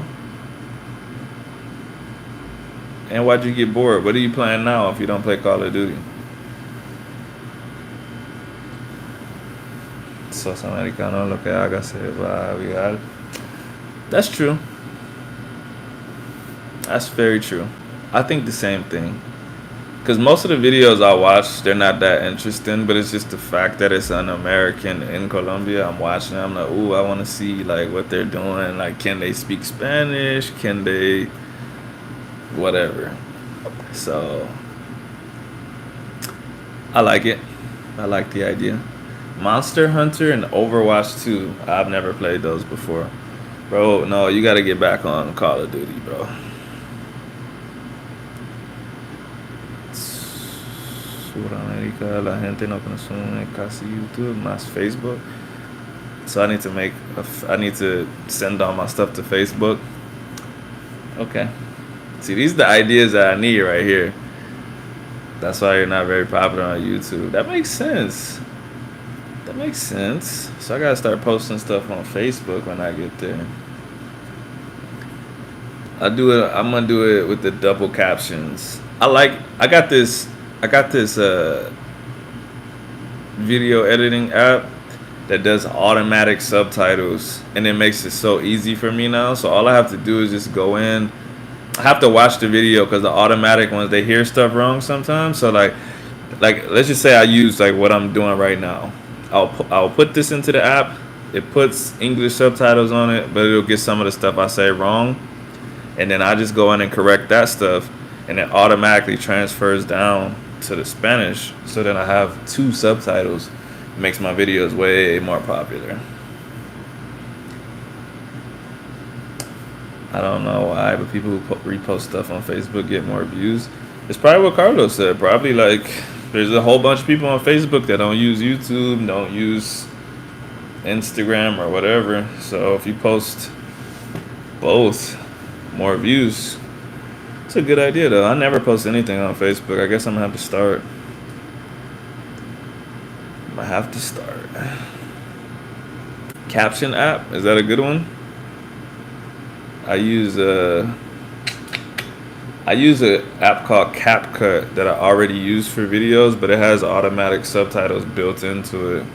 And why'd you get bored? What are you playing now if you don't play Call of Duty? Sos americano, lo que haga se va a viral. That's true. That's very true. I think the same thing. Because most of the videos I watch, they're not that interesting, but it's just the fact that it's an American in Colombia. I'm watching, I'm like, ooh, I want to see like what they're doing. Like, can they speak Spanish? Can they, whatever. So, I like it. I like the idea. Monster Hunter and Overwatch 2. I've never played those before. Bro, no, you gotta get back on Call of Duty, bro. Sudamérica, la gente no consume casi YouTube, más Facebook. So I need to I need to send all my stuff to Facebook. Okay. See, these are the ideas that I need right here. That's why you're not very popular on YouTube. That makes sense. That makes sense. So I gotta start posting stuff on Facebook when I get there. I'm gonna do it with the double captions. I got this video editing app that does automatic subtitles, and it makes it so easy for me now. So all I have to do is just go in. I have to watch the video because the automatic ones, they hear stuff wrong sometimes. So like let's just say I use like what I'm doing right now. I'll put this into the app. It puts English subtitles on it, but it'll get some of the stuff I say wrong, and then I just go in and correct that stuff, and it automatically transfers down to the Spanish. So then I have two subtitles. It makes my videos way more popular. I don't know why, but people who repost stuff on Facebook get more views. It's probably what Carlos said. Probably like there's a whole bunch of people on Facebook that don't use YouTube, don't use Instagram or whatever. So if you post both, more views. It's a good idea though. I never post anything on Facebook. I guess I'm gonna have to start. I have to start. Caption app, is that a good one? I use a app called CapCut that I already use for videos, but it has automatic subtitles built into it.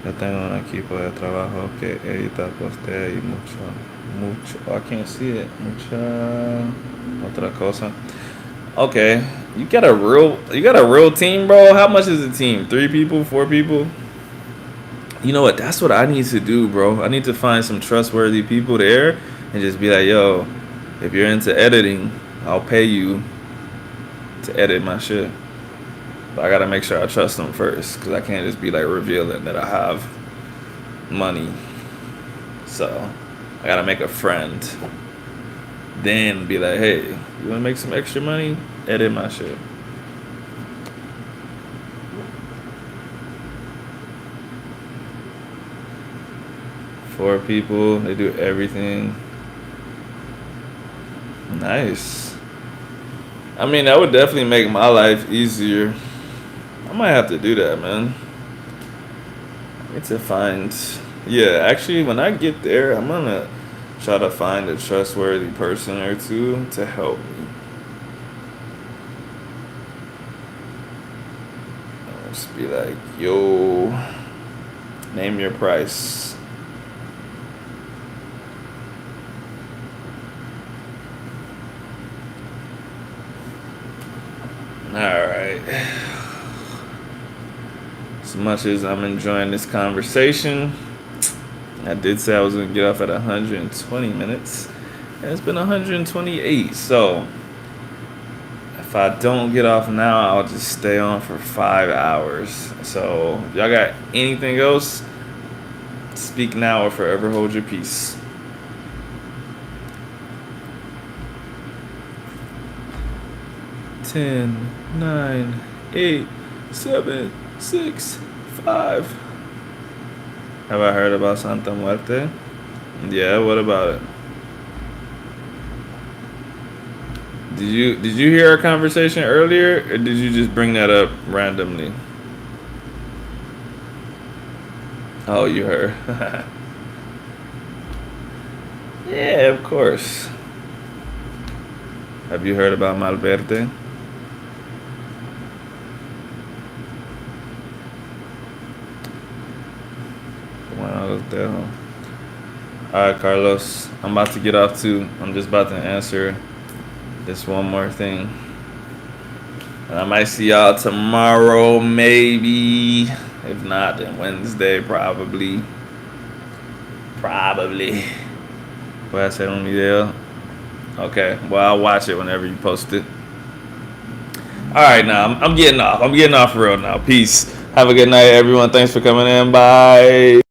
Yo tengo un equipo de trabajo que edita, postea y mucho. I can't see it. Mucha otra cosa. Okay, you got a real team, bro. How much is a team? 3 people, 4 people? You know what? That's what I need to do, bro. I need to find some trustworthy people there and just be like, yo, if you're into editing, I'll pay you to edit my shit. But I gotta make sure I trust them first, because I can't just be like revealing that I have money. So I gotta make a friend. Then be like, hey, you wanna make some extra money? Edit my shit. Four people, they do everything. Nice. I mean, that would definitely make my life easier. I might have to do that, man. I need to find. Yeah, actually, when I get there, I'm gonna try to find a trustworthy person or two to help me. I'll just be like, yo, name your price. Alright. As much as I'm enjoying this conversation, I did say I was going to get off at 120 minutes, and it's been 128. So, if I don't get off now, I'll just stay on for 5 hours. So, if y'all got anything else, speak now or forever hold your peace. 10, 9, 8, 7, 6, 5. Have I heard about Santa Muerte? Yeah, what about it? Did you hear our conversation earlier, or did you just bring that up randomly? Oh, you heard. Yeah, of course. Have you heard about Malverde? Alright, Carlos. I'm about to get off too. I'm just about to answer this one more thing. And I might see y'all tomorrow, maybe. If not, then Wednesday, probably. Voy a hacer un video. Okay, well, I'll watch it whenever you post it. right, now I'm getting off. I'm getting off for real now. Peace. Have a good night, everyone. Thanks for coming in. Bye.